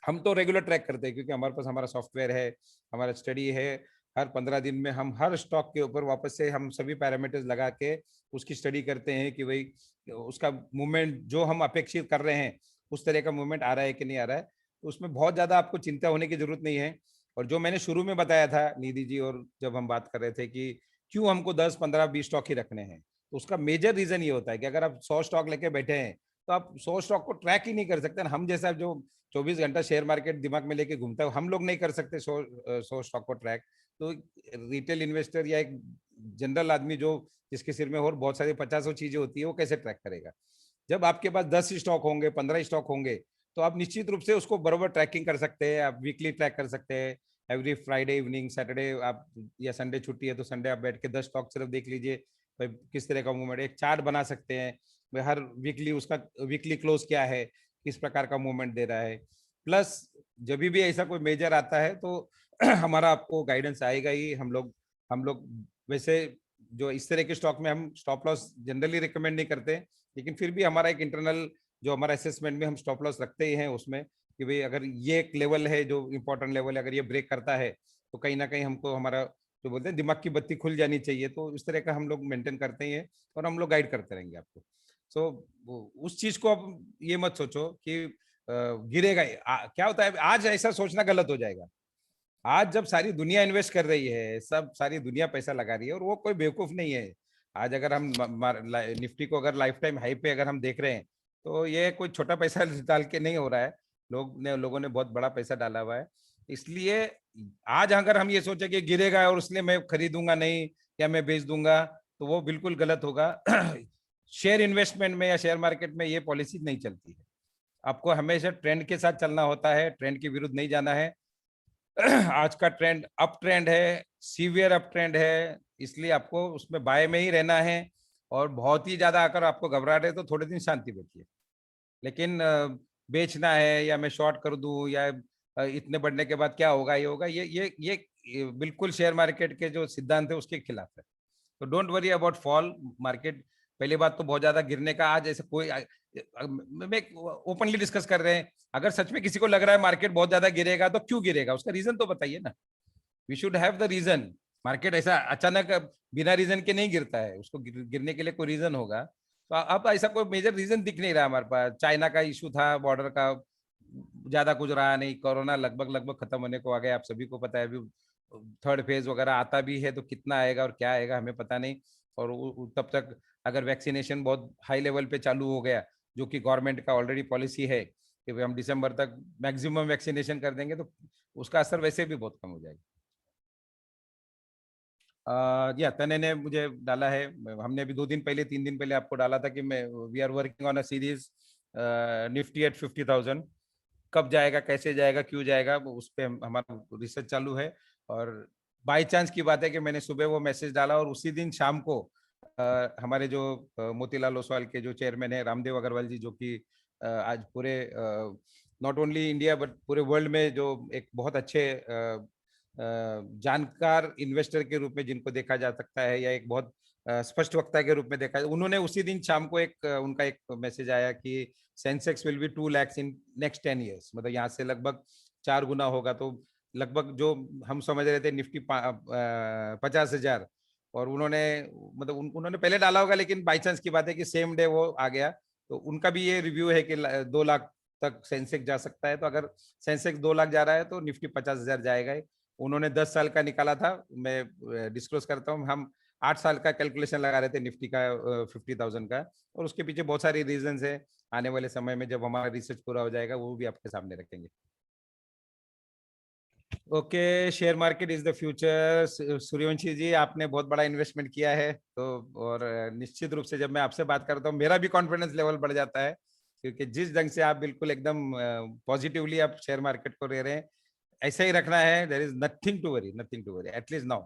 हम तो रेगुलर ट्रैक करते हैं क्योंकि हमारे पास हमारा सॉफ्टवेयर है, हमारा स्टडी है। हर 15 दिन में हम हर स्टॉक के ऊपर वापस से हम सभी पैरामीटर्स लगा के उसकी स्टडी करते हैं कि भाई उसका मूवमेंट जो हम अपेक्षित कर रहे हैं उस तरह का मूवमेंट आ रहा है कि नहीं आ रहा है। तो उसमें बहुत ज्यादा आपको चिंता होने की जरूरत नहीं है। और जो मैंने शुरू में बताया था निधि जी, और जब हम बात कर रहे थे कि क्यों हमको 10, 15, 20 स्टॉक ही रखने हैं, तो उसका मेजर रीजन ये होता है कि अगर आप 100 स्टॉक लेके बैठे हैं तो आप 100 स्टॉक को ट्रैक ही नहीं कर सकते। हम जैसा जो 24 घंटा शेयर मार्केट दिमाग में लेके घूमता है, हम लोग नहीं कर सकते 100 स्टॉक को ट्रैक। तो रिटेल इन्वेस्टर या एक जनरल आदमी जो जिसके सिर में और बहुत सारी 50 चीजें होती है, वो कैसे ट्रैक करेगा? जब आपके पास 10 स्टॉक होंगे, 15 स्टॉक होंगे, तो आप निश्चित रूप से उसको बराबर ट्रैकिंग कर सकते हैं। आप वीकली ट्रैक कर सकते हैं, एवरी फ्राइडे इवनिंग, सैटरडे आप या संडे छुट्टी है तो संडे आप बैठ के 10 स्टॉक सिर्फ देख लीजिए, भाई किस तरह का मूवमेंट। एक चार्ट बना सकते हैं, हर वीकली उसका वीकली क्लोज क्या है, किस प्रकार का मूवमेंट दे रहा है। प्लस जब भी ऐसा कोई मेजर आता है तो हमारा आपको गाइडेंस आएगा ही। हम लोग वैसे जो इस तरह के स्टॉक में हम स्टॉप लॉस जनरली रिकमेंड नहीं करते, लेकिन फिर भी हमारा एक इंटरनल जो हमारा असेसमेंट में हम स्टॉप लॉस रखते ही हैं उसमें कि भाई अगर ये एक लेवल है जो इंपॉर्टेंट लेवल है, अगर ये ब्रेक करता है तो कहीं ना कहीं हमको हमारा जो बोलते हैं दिमाग की बत्ती खुल जानी चाहिए। तो इस तरह का हम लोग मेंटेन करते ही हैं और हम लोग गाइड करते रहेंगे आपको। सो उस चीज को आप ये मत सोचो कि गिरेगा। क्या होता है, आज ऐसा सोचना गलत हो जाएगा। आज जब सारी दुनिया इन्वेस्ट कर रही है, सब सारी दुनिया पैसा लगा रही है, और वो कोई बेवकूफ नहीं है। आज अगर हम निफ्टी को अगर लाइफ टाइम हाई पे अगर हम देख रहे हैं तो ये कोई छोटा पैसा डाल के नहीं हो रहा है, लोगों ने बहुत बड़ा पैसा डाला हुआ है। इसलिए आज अगर हम ये सोचे कि गिरेगा और इसलिए मैं खरीदूंगा नहीं या मैं बेच दूंगा, तो वो बिल्कुल गलत होगा। शेयर इन्वेस्टमेंट में या शेयर मार्केट में ये पॉलिसी नहीं चलती है। आपको हमेशा ट्रेंड के साथ चलना होता है, ट्रेंड के विरुद्ध नहीं जाना है। आज का ट्रेंड अप ट्रेंड है, सीवियर अप ट्रेंड है, इसलिए आपको उसमें बाय में ही रहना है। और बहुत ही ज्यादा अगर आपको घबराहट है तो थोड़े दिन शांति बैठिए। लेकिन बेचना है या मैं शॉर्ट कर दूं या इतने बढ़ने के बाद क्या होगा, ये होगा, ये बिल्कुल शेयर मार्केट के जो सिद्धांत है उसके खिलाफ है। तो don't worry about fall market. पहली बात तो बहुत ज्यादा गिरने का आज ऐसा कोई मैं ओपनली डिस्कस कर रहे हैं, अगर सच में किसी को लग रहा है मार्केट बहुत ज्यादा गिरेगा तो क्यों गिरेगा, उसका रीजन तो बताइए ना। We should have the reason. Market ऐसा अचानक बिना रीजन के नहीं गिरता है, उसको गिरने के लिए कोई रीजन होगा। तो अब ऐसा कोई मेजर रीजन दिख नहीं रहा हमारे पास। चाइना का इशू था, बॉर्डर का, ज्यादा कुछ रहा नहीं। कोरोना लगभग खत्म होने को आ गया, आप सभी को पता है। अभी थर्ड फेज वगैरह आता भी है तो कितना आएगा और क्या आएगा हमें पता नहीं। और तब तक अगर वैक्सीनेशन बहुत हाई लेवल पे चालू हो गया, जो कि गवर्नमेंट का ऑलरेडी पॉलिसी है कि हम दिसंबर तक मैक्सिमम वैक्सीनेशन कर देंगे, तो उसका असर वैसे भी बहुत कम हो जाएगा। या तने ने मुझे डाला है, हमने अभी 2 दिन पहले 3 दिन पहले आपको डाला था कि मैं we are working on a series Nifty at 50,000। कब जाएगा, कैसे जाएगा, क्यों जाएगा, उस पर हमारा रिसर्च चालू है। और बाय चांस की बात है कि मैंने सुबह वो मैसेज डाला और उसी दिन शाम को हमारे जो मोतीलाल ओसवाल के जो चेयरमैन है रामदेव अग्रवाल जी, जो कि आज पूरे नॉट ओनली इंडिया बट पूरे वर्ल्ड में जो एक बहुत अच्छे जानकार इन्वेस्टर के रूप में जिनको देखा जा सकता है, या एक बहुत स्पष्ट वक्ता के रूप में देखा, उन्होंने उसी दिन शाम को उनका एक मैसेज आया कि Sensex will be 2 lakhs in next 10 years। मतलब यहाँ से लगभग 4 गुना होगा। तो लगभग जो हम समझ रहे थे निफ्टी 50,000, और उन्होंने मतलब उन्होंने पहले डाला होगा, लेकिन बाई चांस की बात है कि सेम डे वो आ गया। तो उनका भी ये रिव्यू है कि 2 लाख तक सेंसेक्स जा सकता है। तो अगर सेंसेक्स 2 लाख जा रहा है तो निफ्टी 50,000 जाएगा। उन्होंने 10 साल का निकाला था, मैं डिस्क्लोज करता हूँ। हम 8 साल का कैलकुलेशन लगा रहे थे निफ्टी का 50,000 का, और उसके पीछे बहुत सारी रीजंस है। आने वाले समय में जब हमारा रिसर्च पूरा हो जाएगा वो भी आपके सामने रखेंगे। Okay, share market is the future. Suryavanshi ji, आपने बहुत बड़ा इन्वेस्टमेंट किया है, तो और निश्चित रूप से जब मैं आपसे बात करता हूँ मेरा भी कॉन्फिडेंस लेवल बढ़ जाता है, क्योंकि जिस ढंग से आप बिल्कुल एकदम पॉजिटिवली आप शेयर मार्केट को ले रहे हैं, ऐसा ही रखना है। There is nothing to worry, at least now.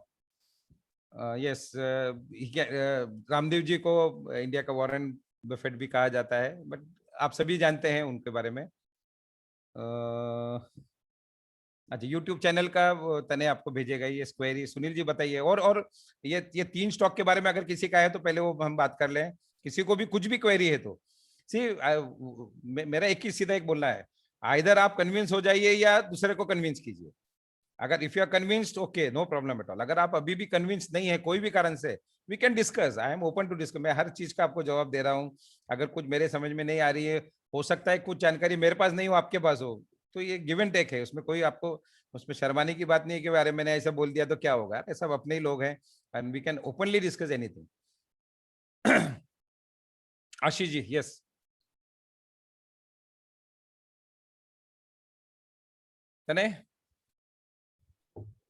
Yes, Ramdev ji को इंडिया का वॉरेन बफेट भी कहा जाता है, बट आप सभी जानते हैं उनके बारे में। अच्छा, यूट्यूब चैनल का तने आपको भेजेगा ये क्वेरी। सुनील जी बताइए। और ये 3 स्टॉक के बारे में अगर किसी का है तो पहले वो हम बात कर लें। किसी को भी कुछ भी क्वेरी है तो मेरा एक ही सीधा एक बोलना है, आइदर आप कन्विंस हो जाइए या दूसरे को कन्विंस कीजिए। अगर if you are convinced, okay, no problem at all. अगर आप अभी भी कन्विंस नहीं है कोई भी कारण से, we can discuss. I am open to discuss. मैं हर चीज का आपको जवाब दे रहा हूँ। अगर कुछ मेरे समझ में नहीं आ रही है, हो सकता है कुछ जानकारी मेरे पास नहीं हो, आपके पास हो, तो ये गिव एंड टेक है। उसमें कोई आपको उसमें शर्माने की बात नहीं है कि अरे मैंने ऐसा बोल दिया तो क्या होगा। सब अपने ही लोग हैं, and we can openly discuss anything. Ashish ji, yes. तने?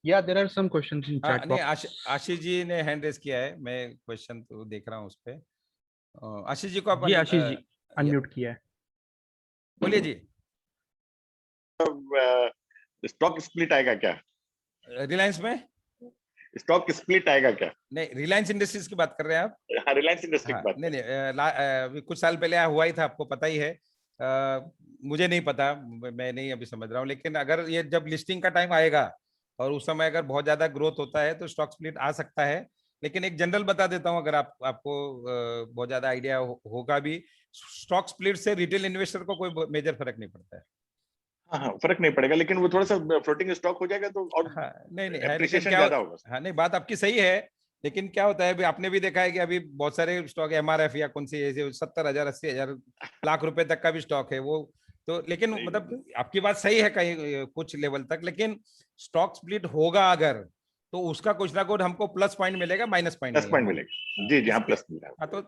Yeah, there are some questions in chat box. Ashish ji ने हैंड रेज किया है, मैं क्वेश्चन तो देख रहा हूँ उस पे। आशीष जी को आप आशीष जी अनम्यूट किया है, बोलिए जी। स्टॉक स्प्लिट आएगा क्या रिलायंस में? स्टॉक स्प्लिट आएगा क्या? नहीं, रिलायंस इंडस्ट्रीज की बात कर रहे हैं आप? हाँ, रिलायंस इंडस्ट्री की बात। नहीं, कुछ साल पहले हुआ ही था, आपको पता ही है। मुझे नहीं पता, मैं नहीं अभी समझ रहा हूँ, लेकिन अगर ये जब लिस्टिंग का टाइम आएगा और उस समय अगर बहुत ज्यादा ग्रोथ होता है तो स्टॉक स्प्लिट आ सकता है। लेकिन एक जनरल बता देता हूँ, अगर आपको बहुत ज्यादा आइडिया होगा भी, स्टॉक स्प्लिट से रिटेल इन्वेस्टर को कोई मेजर फर्क नहीं पड़ता है। हाँ, फर्क नहीं पड़ेगा, लेकिन वो थोड़ा सा फ्लोटिंग स्टॉक हो जाएगा तो और नहीं एप्रिसिएशन ज्यादा होगा। हाँ, नहीं, बात आपकी सही है, लेकिन क्या होता है, आपने भी देखा है कि अभी बहुत सारे स्टॉक एमआरएफ या कौन सी ऐसे 70,000 80,000 लाख रुपए तक का भी स्टॉक है वो तो। लेकिन मतलब आपकी बात सही है कहीं कुछ लेवल तक, लेकिन स्टॉक स्प्लिट होगा अगर, तो उसका कुछ ना कुछ हमको प्लस पॉइंट मिलेगा, माइनस पॉइंट मिलेगा। जी, हाँ, प्लस मिलेगा। हाँ, तो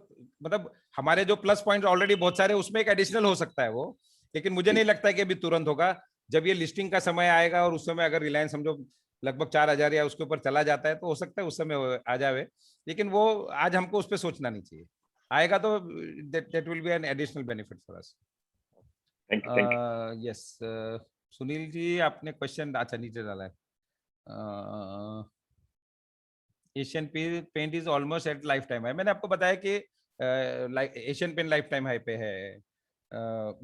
मतलब हमारे जो प्लस पॉइंट ऑलरेडी बहुत सारे, उसमें एक एडिशनल हो सकता है वो, लेकिन मुझे नहीं लगता है कि अभी तुरंत होगा। जब ये लिस्टिंग का समय आएगा और उस समय अगर रिलायंस समझो लगभग 4,000 या उसके ऊपर चला जाता है, तो हो सकता है उस समय आ जावे, लेकिन वो आज हमको उस पर सोचना नहीं चाहिए। आएगा तो that will be an additional benefit for us. Yes, Sunil ji, आपने क्वेश्चन अच्छा नीचे डाला है। Asian Paint is almost at life time high. मैंने आपको बताया कि Asian Paint life time high पे है।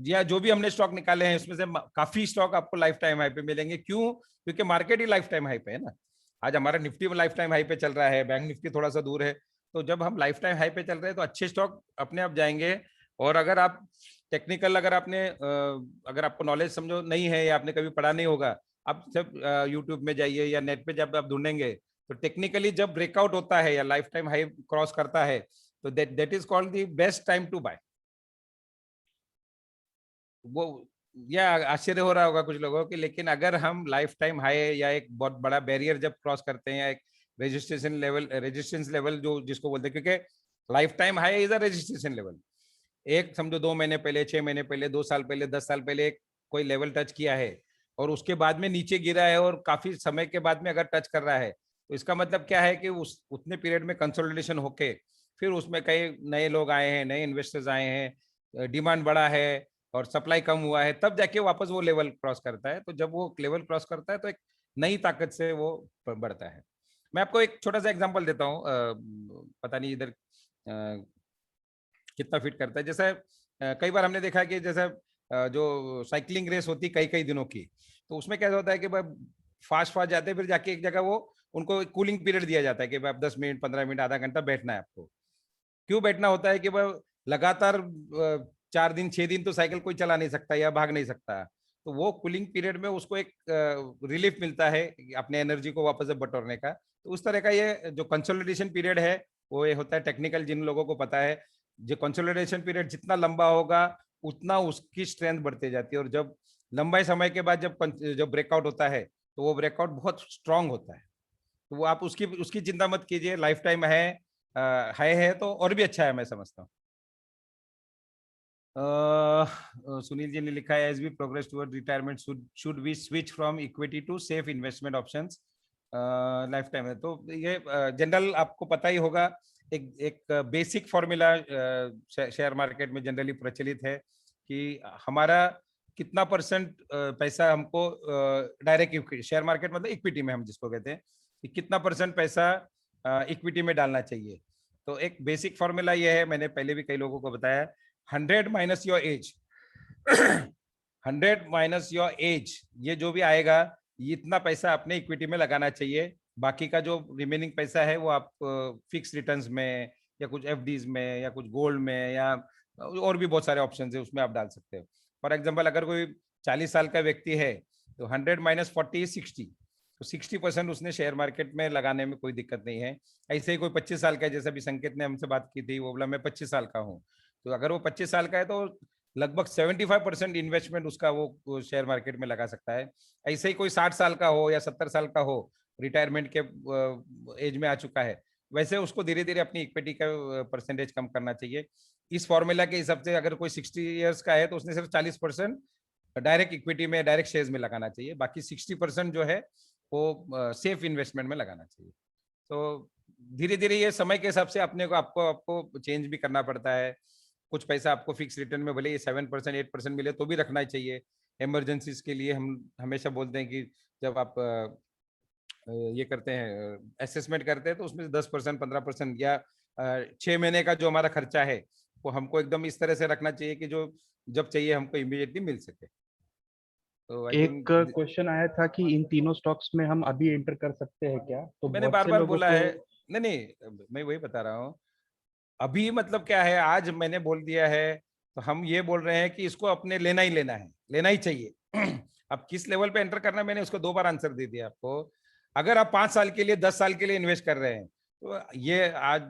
या जो भी हमने स्टॉक निकाले हैं उसमें से काफी स्टॉक आपको लाइफ टाइम हाई पे मिलेंगे। क्यों? क्योंकि मार्केट ही लाइफ टाइम हाई पे है ना। आज हमारा निफ्टी में लाइफ टाइम हाई पे चल रहा है, बैंक निफ्टी थोड़ा सा दूर है, तो जब हम लाइफ टाइम हाई पे चल रहे हैं तो अच्छे स्टॉक अपने आप जाएंगे। और अगर आप टेक्निकल अगर आपको नॉलेज समझो नहीं है या आपने कभी पढ़ा नहीं होगा, आप जब यूट्यूब में जाइए या नेट पे जब आप ढूंढेंगे तो टेक्निकली जब ब्रेकआउट होता है या लाइफ टाइम हाई क्रॉस करता है तो that is called the best time to buy. वो या आश्चर्य हो रहा होगा कुछ लोगों की, लेकिन अगर हम लाइफ टाइम हाई या एक बहुत बड़ा बैरियर जब क्रॉस करते हैं या एक रेजिस्टेंस लेवल जो जिसको बोलते हैं, क्योंकि life time high is a resistance level. एक समझो 2 महीने पहले, 6 महीने पहले, 2 साल पहले, 10 साल पहले एक कोई लेवल टच किया है और उसके बाद में नीचे गिरा है और काफी समय के बाद में अगर टच कर रहा है तो इसका मतलब क्या है कि उतने पीरियड में कंसोलिडेशन होके फिर उसमें कई नए लोग आए हैं, नए इन्वेस्टर्स आए हैं, डिमांड बढ़ा है और सप्लाई कम हुआ है, तब जाके वापस वो लेवल क्रॉस करता है। तो जब वो लेवल क्रॉस करता है तो एक नई ताकत से वो बढ़ता है। मैं आपको एक छोटा सा एग्जांपल देता हूँ, पता नहीं इधर कितना फिट करता है। जैसे कई बार हमने देखा कि जैसे जो साइकिलिंग रेस होती है कई दिनों की, तो उसमें क्या होता है कि फास्ट जाते हैं, फिर जाके एक जगह वो उनको कूलिंग पीरियड दिया जाता है कि आप 10 मिनट, 15 मिनट, आधा घंटा बैठना है आपको। क्यों बैठना होता है कि लगातार 4 दिन 6 दिन तो साइकिल कोई चला नहीं सकता या भाग नहीं सकता, तो वो कूलिंग पीरियड में उसको एक रिलीफ मिलता है अपने एनर्जी को वापस से बटोरने का। तो उस तरह का ये जो कंसोलिडेशन पीरियड है वो ये होता है। टेक्निकल जिन लोगों को पता है, जो कंसोलिडेशन पीरियड जितना लंबा होगा उतना उसकी स्ट्रेंथ बढ़ती जाती है, और जब लंबे समय के बाद जब ब्रेकआउट होता है तो वो ब्रेकआउट बहुत स्ट्रांग होता है। तो वो आप उसकी चिंता मत कीजिए, लाइफ टाइम है तो और भी अच्छा है, मैं समझता हूँ। सुनील जी ने लिखा है, as we progress toward retirement should we switch from equity to safe investment options life time है। तो ये जनरल आपको पता ही होगा, एक बेसिक फॉर्मूला शेयर मार्केट में जनरली प्रचलित है कि हमारा कितना परसेंट पैसा हमको डायरेक्ट इक्विटी, शेयर मार्केट मतलब इक्विटी में हम जिसको कहते हैं, कि कितना परसेंट पैसा इक्विटी में डालना चाहिए। तो एक बेसिक फॉर्मूला ये है, मैंने पहले भी कई लोगों को बताया, 100 minus your age 100 minus your age, ये जो भी आएगा इतना पैसा अपने इक्विटी में लगाना चाहिए। बाकी का जो रिमेनिंग पैसा है वो आप फिक्स रिटर्न्स में या कुछ एफडीज में या कुछ गोल्ड में या और भी बहुत सारे ऑप्शन है उसमें आप डाल सकते हो। फॉर एग्जांपल अगर कोई 40 साल का व्यक्ति है तो 100 माइनस 40 इज 60, तो 60% उसने शेयर मार्केट में लगाने में कोई दिक्कत नहीं है। ऐसे ही कोई 25 साल का है, जैसा भी संकेत ने हमसे बात की थी, वो बोला मैं 25 साल का हूँ, तो अगर वो 25 साल का है तो लगभग 75% इन्वेस्टमेंट उसका वो शेयर मार्केट में लगा सकता है। ऐसे ही कोई 60 साल का हो या 70 साल का हो, रिटायरमेंट के एज में आ चुका है, वैसे उसको धीरे धीरे अपनी इक्विटी का परसेंटेज कम करना चाहिए। इस फॉर्मूला के हिसाब से अगर कोई 60 इयर्स का है तो उसने सिर्फ 40% डायरेक्ट इक्विटी में, डायरेक्ट शेयर्स में लगाना चाहिए, बाकी 60% जो है वो सेफ इन्वेस्टमेंट में लगाना चाहिए। तो धीरे धीरे ये समय के हिसाब से अपने को आपको चेंज भी करना पड़ता है। कुछ पैसा आपको फिक्स रिटर्न में भले 7% 8% मिले तो भी रखना चाहिए। इमरजेंसीज के लिए हम हमेशा बोलते हैं कि जब आप ये करते हैं, असेसमेंट करते हैं, तो उसमें 10% 15% या 6 महीने का जो हमारा खर्चा है वो हमको एकदम इस तरह से रखना चाहिए कि जो जब चाहिए हमको इमीडिएटली मिल सके। तो एक क्वेश्चन आया था कि इन तीनों स्टॉक्स में हम अभी एंटर कर सकते हैं क्या? तो मैंने बार-बार बोला है, नहीं मैं वही बता रहा हूँ, अभी मतलब क्या है, आज मैंने बोल दिया है तो हम ये बोल रहे हैं कि इसको अपने लेना ही लेना है, लेना ही चाहिए। अब किस लेवल पे एंटर करना, मैंने उसको 2 बार आंसर दे दिया आपको। अगर आप 5 साल के लिए 10 साल के लिए इन्वेस्ट कर रहे हैं तो ये आज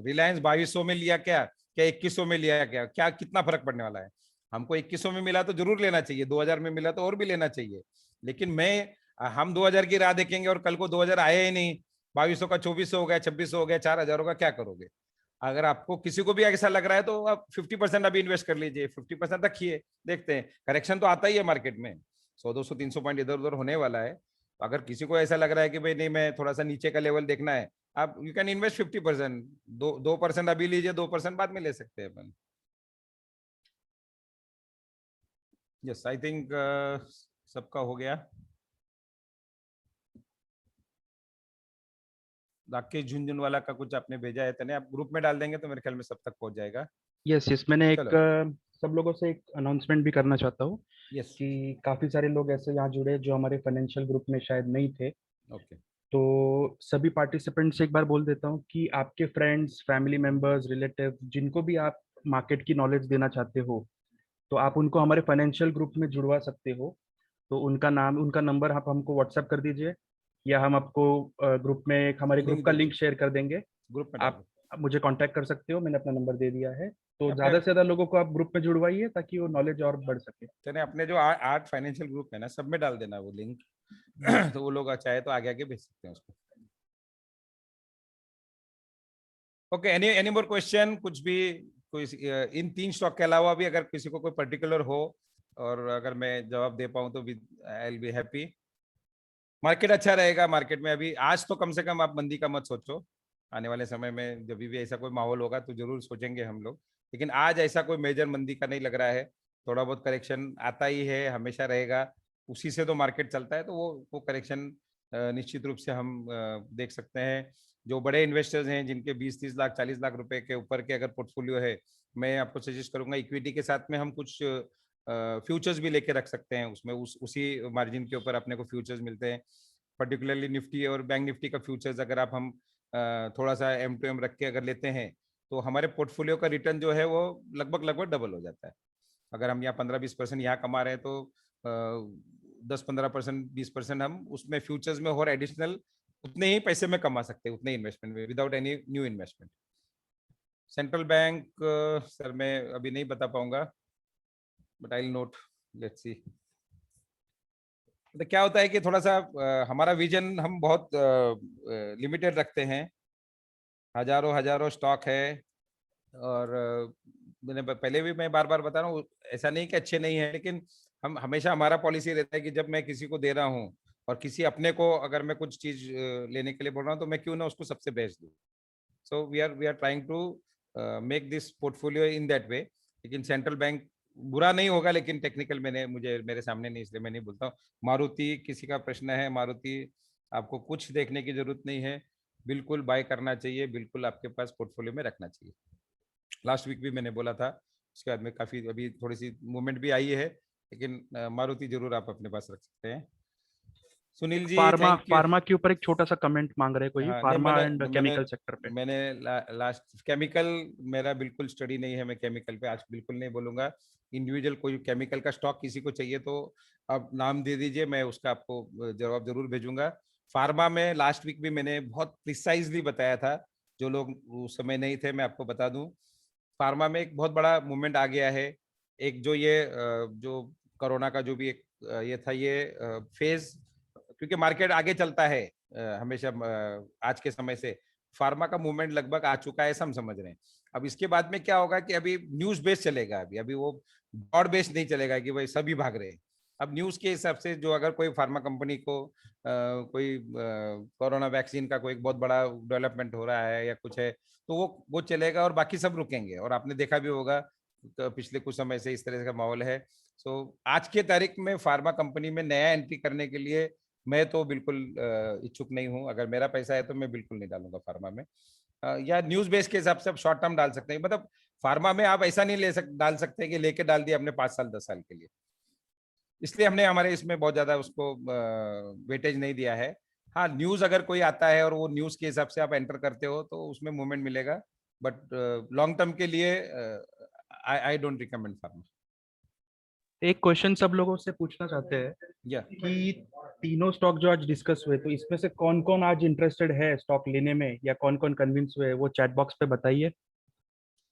रिलायंस 2200 में लिया क्या 2100 में लिया क्या कितना फर्क पड़ने वाला है? हमको 2100 में मिला तो जरूर लेना चाहिए, 2000 में मिला तो और भी लेना चाहिए। लेकिन हम 2000 की राह देखेंगे और कल को 2000 आया ही नहीं, 2200 का 2400 हो गया, 2600 हो गया, 4000 होगा, क्या करोगे? अगर आपको किसी को भी ऐसा लग रहा है तो आप 50% अभी इन्वेस्ट कर लीजिए, 50% रखिए, देखते हैं। करेक्शन तो आता ही है मार्केट में, 100 200 300 पॉइंट इधर उधर होने वाला है। अगर किसी को ऐसा लग रहा है कि भाई नहीं मैं थोड़ा सा नीचे का लेवल देखना है, आप यू कैन इन्वेस्ट 50%, 2% अभी लीजिए, 2% बाद में ले सकते हैं अपन। यस, आई थिंक सबका हो गया। राकेश झुंझुनवाला का कुछ आपने भेजा है तने, आप ग्रुप में डाल देंगे तो मेरे ख्याल में सब तक पहुंच जाएगा। यस, मैंने एक सब लोगों से एक अनाउंसमेंट भी करना चाहता हूँ कि काफी सारे लोग ऐसे यहाँ जुड़े जो हमारे फाइनेंशियल ग्रुप में शायद नहीं थे। ओके, तो सभी पार्टिसिपेंट्स से एक बार बोल देता हूँ कि आपके फ्रेंड्स, फैमिली मेंबर्स, रिलेटिव जिनको भी आप मार्केट की नॉलेज देना चाहते हो तो आप उनको हमारे फाइनेंशियल ग्रुप में जुड़वा सकते हो। तो उनका नाम, उनका नंबर आप हमको व्हाट्सएप कर दीजिए, या हम आपको ग्रुप में एक हमारे ग्रुप का लिंक शेयर कर देंगे। ग्रुप में आप मुझे कांटेक्ट कर सकते हो, मैंने अपना नंबर दे दिया है। तो अपने- ज्यादा से ज्यादा लोगों को आप ग्रुप में जुड़वाइए ताकि वो नॉलेज और बढ़ सके। चलिए, अपने जो 8 फाइनेंशियल ग्रुप है ना, सब में डाल देना वो लिंक। तो वो लोग चाहे तो आगे आगे भेज सकते हैं उसको। Okay, any more question? कुछ भी, कोई इन 3 स्टॉक के अलावा भी अगर किसी को कोई पर्टिकुलर हो और अगर मैं जवाब दे पाऊं तो आई विल बी हैप्पी। मार्केट अच्छा रहेगा। मार्केट में अभी आज तो कम से कम आप मंदी का मत सोचो। आने वाले समय में जब भी ऐसा कोई माहौल होगा तो जरूर सोचेंगे हम लोग, लेकिन आज ऐसा कोई मेजर मंदी का नहीं लग रहा है। थोड़ा बहुत करेक्शन आता ही है, हमेशा रहेगा, उसी से तो मार्केट चलता है। तो वो करेक्शन निश्चित रूप से हम देख सकते हैं। जो बड़े इन्वेस्टर्स हैं जिनके 20-30 लाख 40 लाख रुपए के ऊपर के अगर पोर्टफोलियो है, मैं आपको सजेस्ट करूंगा इक्विटी के साथ में हम कुछ फ्यूचर्स भी लेके रख सकते हैं। उसमें उसी मार्जिन के ऊपर अपने को फ्यूचर्स मिलते हैं। पर्टिकुलरली निफ्टी और बैंक निफ्टी का फ्यूचर्स अगर आप हम थोड़ा सा M2M रख के अगर लेते हैं तो हमारे पोर्टफोलियो का रिटर्न जो है वो लगभग डबल हो जाता है। अगर हम यहाँ 15-20% यहाँ कमा रहे हैं तो 10-15%, 20% हम उसमें फ्यूचर्स में और एडिशनल उतने ही पैसे में कमा सकते हैं, उतने ही इन्वेस्टमेंट में, without any new investment. Central bank sir मैं अभी नहीं बता पाऊंगा, but I will note, let's see. तो क्या होता है कि थोड़ा सा हमारा विजन हम बहुत लिमिटेड रखते हैं। हजारों स्टॉक है, और मैंने पहले भी मैं बार बता रहा हूँ, ऐसा नहीं कि अच्छे नहीं है, लेकिन हम हमेशा, हमारा पॉलिसी रहता है कि जब मैं किसी को दे रहा हूँ और किसी अपने को अगर मैं कुछ चीज लेने के लिए बोल रहा हूँ तो मैं क्यों ना उसको सबसे बेस्ट दूँ। So we are trying to make this portfolio in that way. लेकिन सेंट्रल बैंक बुरा नहीं होगा, लेकिन टेक्निकल मुझे मेरे सामने नहीं, इसलिए मैं नहीं बोलता हूँ। मारुति, किसी का प्रश्न है? मारुति, आपको कुछ देखने की जरूरत नहीं है, बिल्कुल बाय करना चाहिए, बिल्कुल आपके पास पोर्टफोलियो में रखना चाहिए। लास्ट वीक भी मैंने बोला था, उसके बाद में काफी अभी थोड़ी सी मूवमेंट भी आई है, लेकिन मारुति जरूर आप अपने पास रख सकते हैं। सुनील जी, फार्मा के ऊपर एक छोटा सा कमेंट मांग रहे कोई, फार्मा एंड केमिकल सेक्टर पे। मैंने लास्ट केमिकल, मेरा बिल्कुल स्टडी नहीं है, मैं केमिकल पे आज बिल्कुल नहीं बोलूंगा। इंडिविजुअल कोई केमिकल का स्टॉक किसी को चाहिए तो आप नाम दे दीजिए, मैं उसका आपको जवाब जरूर भेजूंगा। फार्मा में लास्ट वीक भी मैंने बहुत प्रिसाइजली बताया था, जो लोग उस समय नहीं थे मैं आपको बता दूं। फार्मा में एक बहुत बड़ा मूवमेंट आ गया है। एक जो ये जो कोरोना का जो भी एक ये था, ये फेज, क्योंकि मार्केट आगे चलता है हमेशा, आज के समय से फार्मा का मूवमेंट लगभग आ चुका है, ऐसा हम समझ रहे हैं। अब इसके बाद में क्या होगा कि अभी न्यूज बेस्ड चलेगा, अभी वो ब्रॉड बेस्ड नहीं चलेगा कि भाई सभी भाग रहे हैं। अब न्यूज के हिसाब से जो अगर कोई फार्मा कंपनी को कोई कोरोना वैक्सीन का कोई बहुत बड़ा डेवलपमेंट हो रहा है या कुछ है, तो वो चलेगा और बाकी सब रुकेंगे। और आपने देखा भी होगा तो पिछले कुछ समय से इस तरह का माहौल है। सो आज के तारीख में फार्मा कंपनी में नया एंट्री करने के लिए मैं तो बिल्कुल इच्छुक नहीं हूं। अगर मेरा पैसा है तो मैं बिल्कुल नहीं डालूंगा फार्मा में। या न्यूज बेस के हिसाब से आप शॉर्ट टर्म डाल सकते हैं, मतलब फार्मा में आप ऐसा नहीं डाल सकते कि लेके डाल दिया हमने 5 साल 10 साल के लिए। इसलिए हमने हमारे इसमें बहुत ज्यादा उसको वेटेज नहीं दिया है। हाँ, न्यूज अगर कोई आता है और वो न्यूज के हिसाब से आप एंटर करते हो तो उसमें मूवमेंट मिलेगा, बट लॉन्ग टर्म के लिए आई डोंट रिकमेंड फार्मा। एक क्वेश्चन सब लोगों से पूछना चाहते हैं कि तीनों स्टॉक जो आज डिस्कस हुए, तो इसमें से कौन कौन आज इंटरेस्टेड है स्टॉक लेने में, या कौन कौन कन्विंस हुए, वो चैट बॉक्स पे बताइए।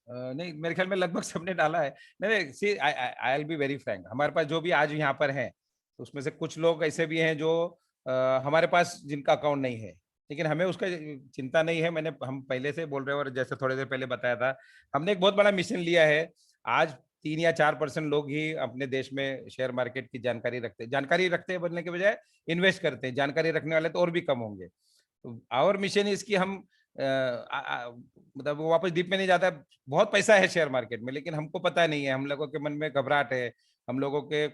नहीं, मेरे ख्याल में लगभग सबने डाला है। नहीं, see I will be very frank, हमारे पास जो भी आज यहाँ पर हैं तो उसमें से कुछ लोग ऐसे भी हैं जो हमारे पास जिनका अकाउंट नहीं है, लेकिन हमें उसका चिंता नहीं है। हम पहले से बोल रहे हैं, और जैसे थोड़ी देर पहले बताया था, हमने एक बहुत बड़ा मिशन लिया है। आज 3 या 4% लोग ही अपने देश में शेयर मार्केट की जानकारी रखते हैं बनने के बजाय इन्वेस्ट करते हैं। जानकारी रखने वाले तो और भी कम होंगे। तो आवर मिशन इज कि हम मतलब वो वापस डीप में नहीं जाता है। बहुत पैसा है शेयर मार्केट में, लेकिन हमको पता नहीं है, हम लोगों के मन में घबराहट है, हम लोगों के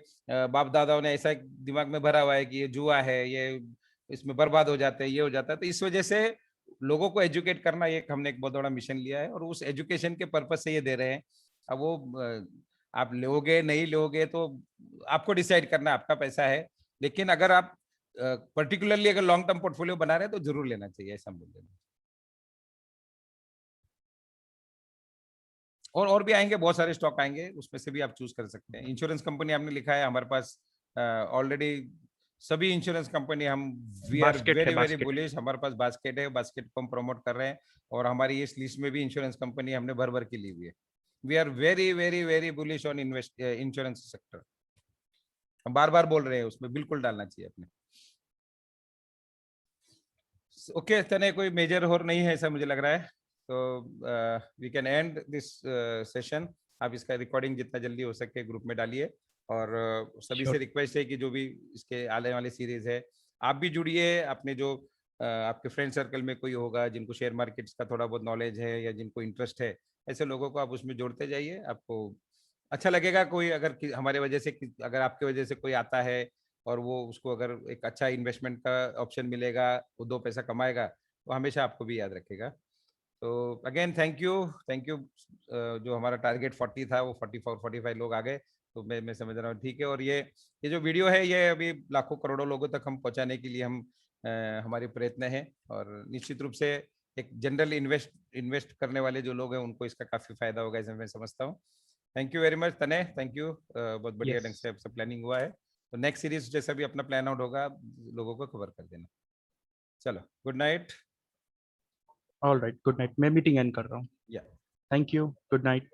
बाप दादाओं ने ऐसा दिमाग में भरा हुआ है कि ये जुआ है, ये इसमें बर्बाद हो जाते हैं, ये हो जाता है। तो इस वजह से लोगों को एजुकेट करना, ये हमने एक बहुत बड़ा मिशन लिया है और उस एजुकेशन के पर्पज से ये दे रहे हैं। अब वो आप लोगे नहीं लोगे तो आपको डिसाइड करना, आपका पैसा है। लेकिन अगर आप पर्टिकुलरली अगर लॉन्ग टर्म पोर्टफोलियो बना रहे हैं तो जरूर लेना चाहिए, ऐसा बोल देना। और भी आएंगे, बहुत सारे स्टॉक आएंगे, उसमें से भी आप चूज कर सकते हैं। इंश्योरेंस कंपनी आपने लिखा है, हमारे पास ऑलरेडी सभी इंश्योरेंस कंपनी, हम we are very very bullish, हमारे पास बास्केट है, बास्केट को हम प्रमोट कर रहे हैं, और हमारी इस लिस्ट में भी इंश्योरेंस कंपनी हमने भर भर के ली हुई है। We are very very very bullish on insurance sector. हम बार बार बोल रहे हैं, उसमें बिल्कुल डालना चाहिए अपने। ओके तने, कोई मेजर और नहीं है ऐसा मुझे लग रहा है, तो we can end this session. आप इसका रिकॉर्डिंग जितना जल्दी हो सके ग्रुप में डालिए, और सभी से रिक्वेस्ट है कि जो भी इसके आने वाले सीरीज है, आप भी जुड़िए। अपने जो आपके फ्रेंड सर्कल में कोई होगा जिनको शेयर मार्केट्स का थोड़ा बहुत नॉलेज है या जिनको इंटरेस्ट है, ऐसे लोगों को आप उसमें जोड़ते जाइए। आपको अच्छा लगेगा। कोई अगर हमारे वजह से, अगर आपके वजह से कोई आता है और वो उसको अगर एक अच्छा इन्वेस्टमेंट का ऑप्शन मिलेगा, वो 2 पैसा कमाएगा, तो हमेशा आपको भी याद रखेगा। तो अगेन थैंक यू जो हमारा टारगेट 40 था वो 44-45 लोग आ गए, तो मैं समझ रहा हूँ ठीक है। और ये जो वीडियो है ये अभी लाखों करोड़ों लोगों तक हम पहुंचाने के लिए हम हमारे प्रयत्न है, और निश्चित रूप से एक जनरल इन्वेस्ट करने वाले जो लोग हैं उनको इसका काफी फायदा होगा, ऐसा मैं समझता हूँ। थैंक यू वेरी मच तने, थैंक यू। बहुत बढ़िया ढंग से सब प्लानिंग हुआ है, तो नेक्स्ट सीरीज जैसा भी अपना प्लान आउट होगा लोगों को कवर कर देना। चलो good night. All right, good night. मैं मीटिंग एंड कर रहा हूँ। या थैंक यू, गुड नाइट।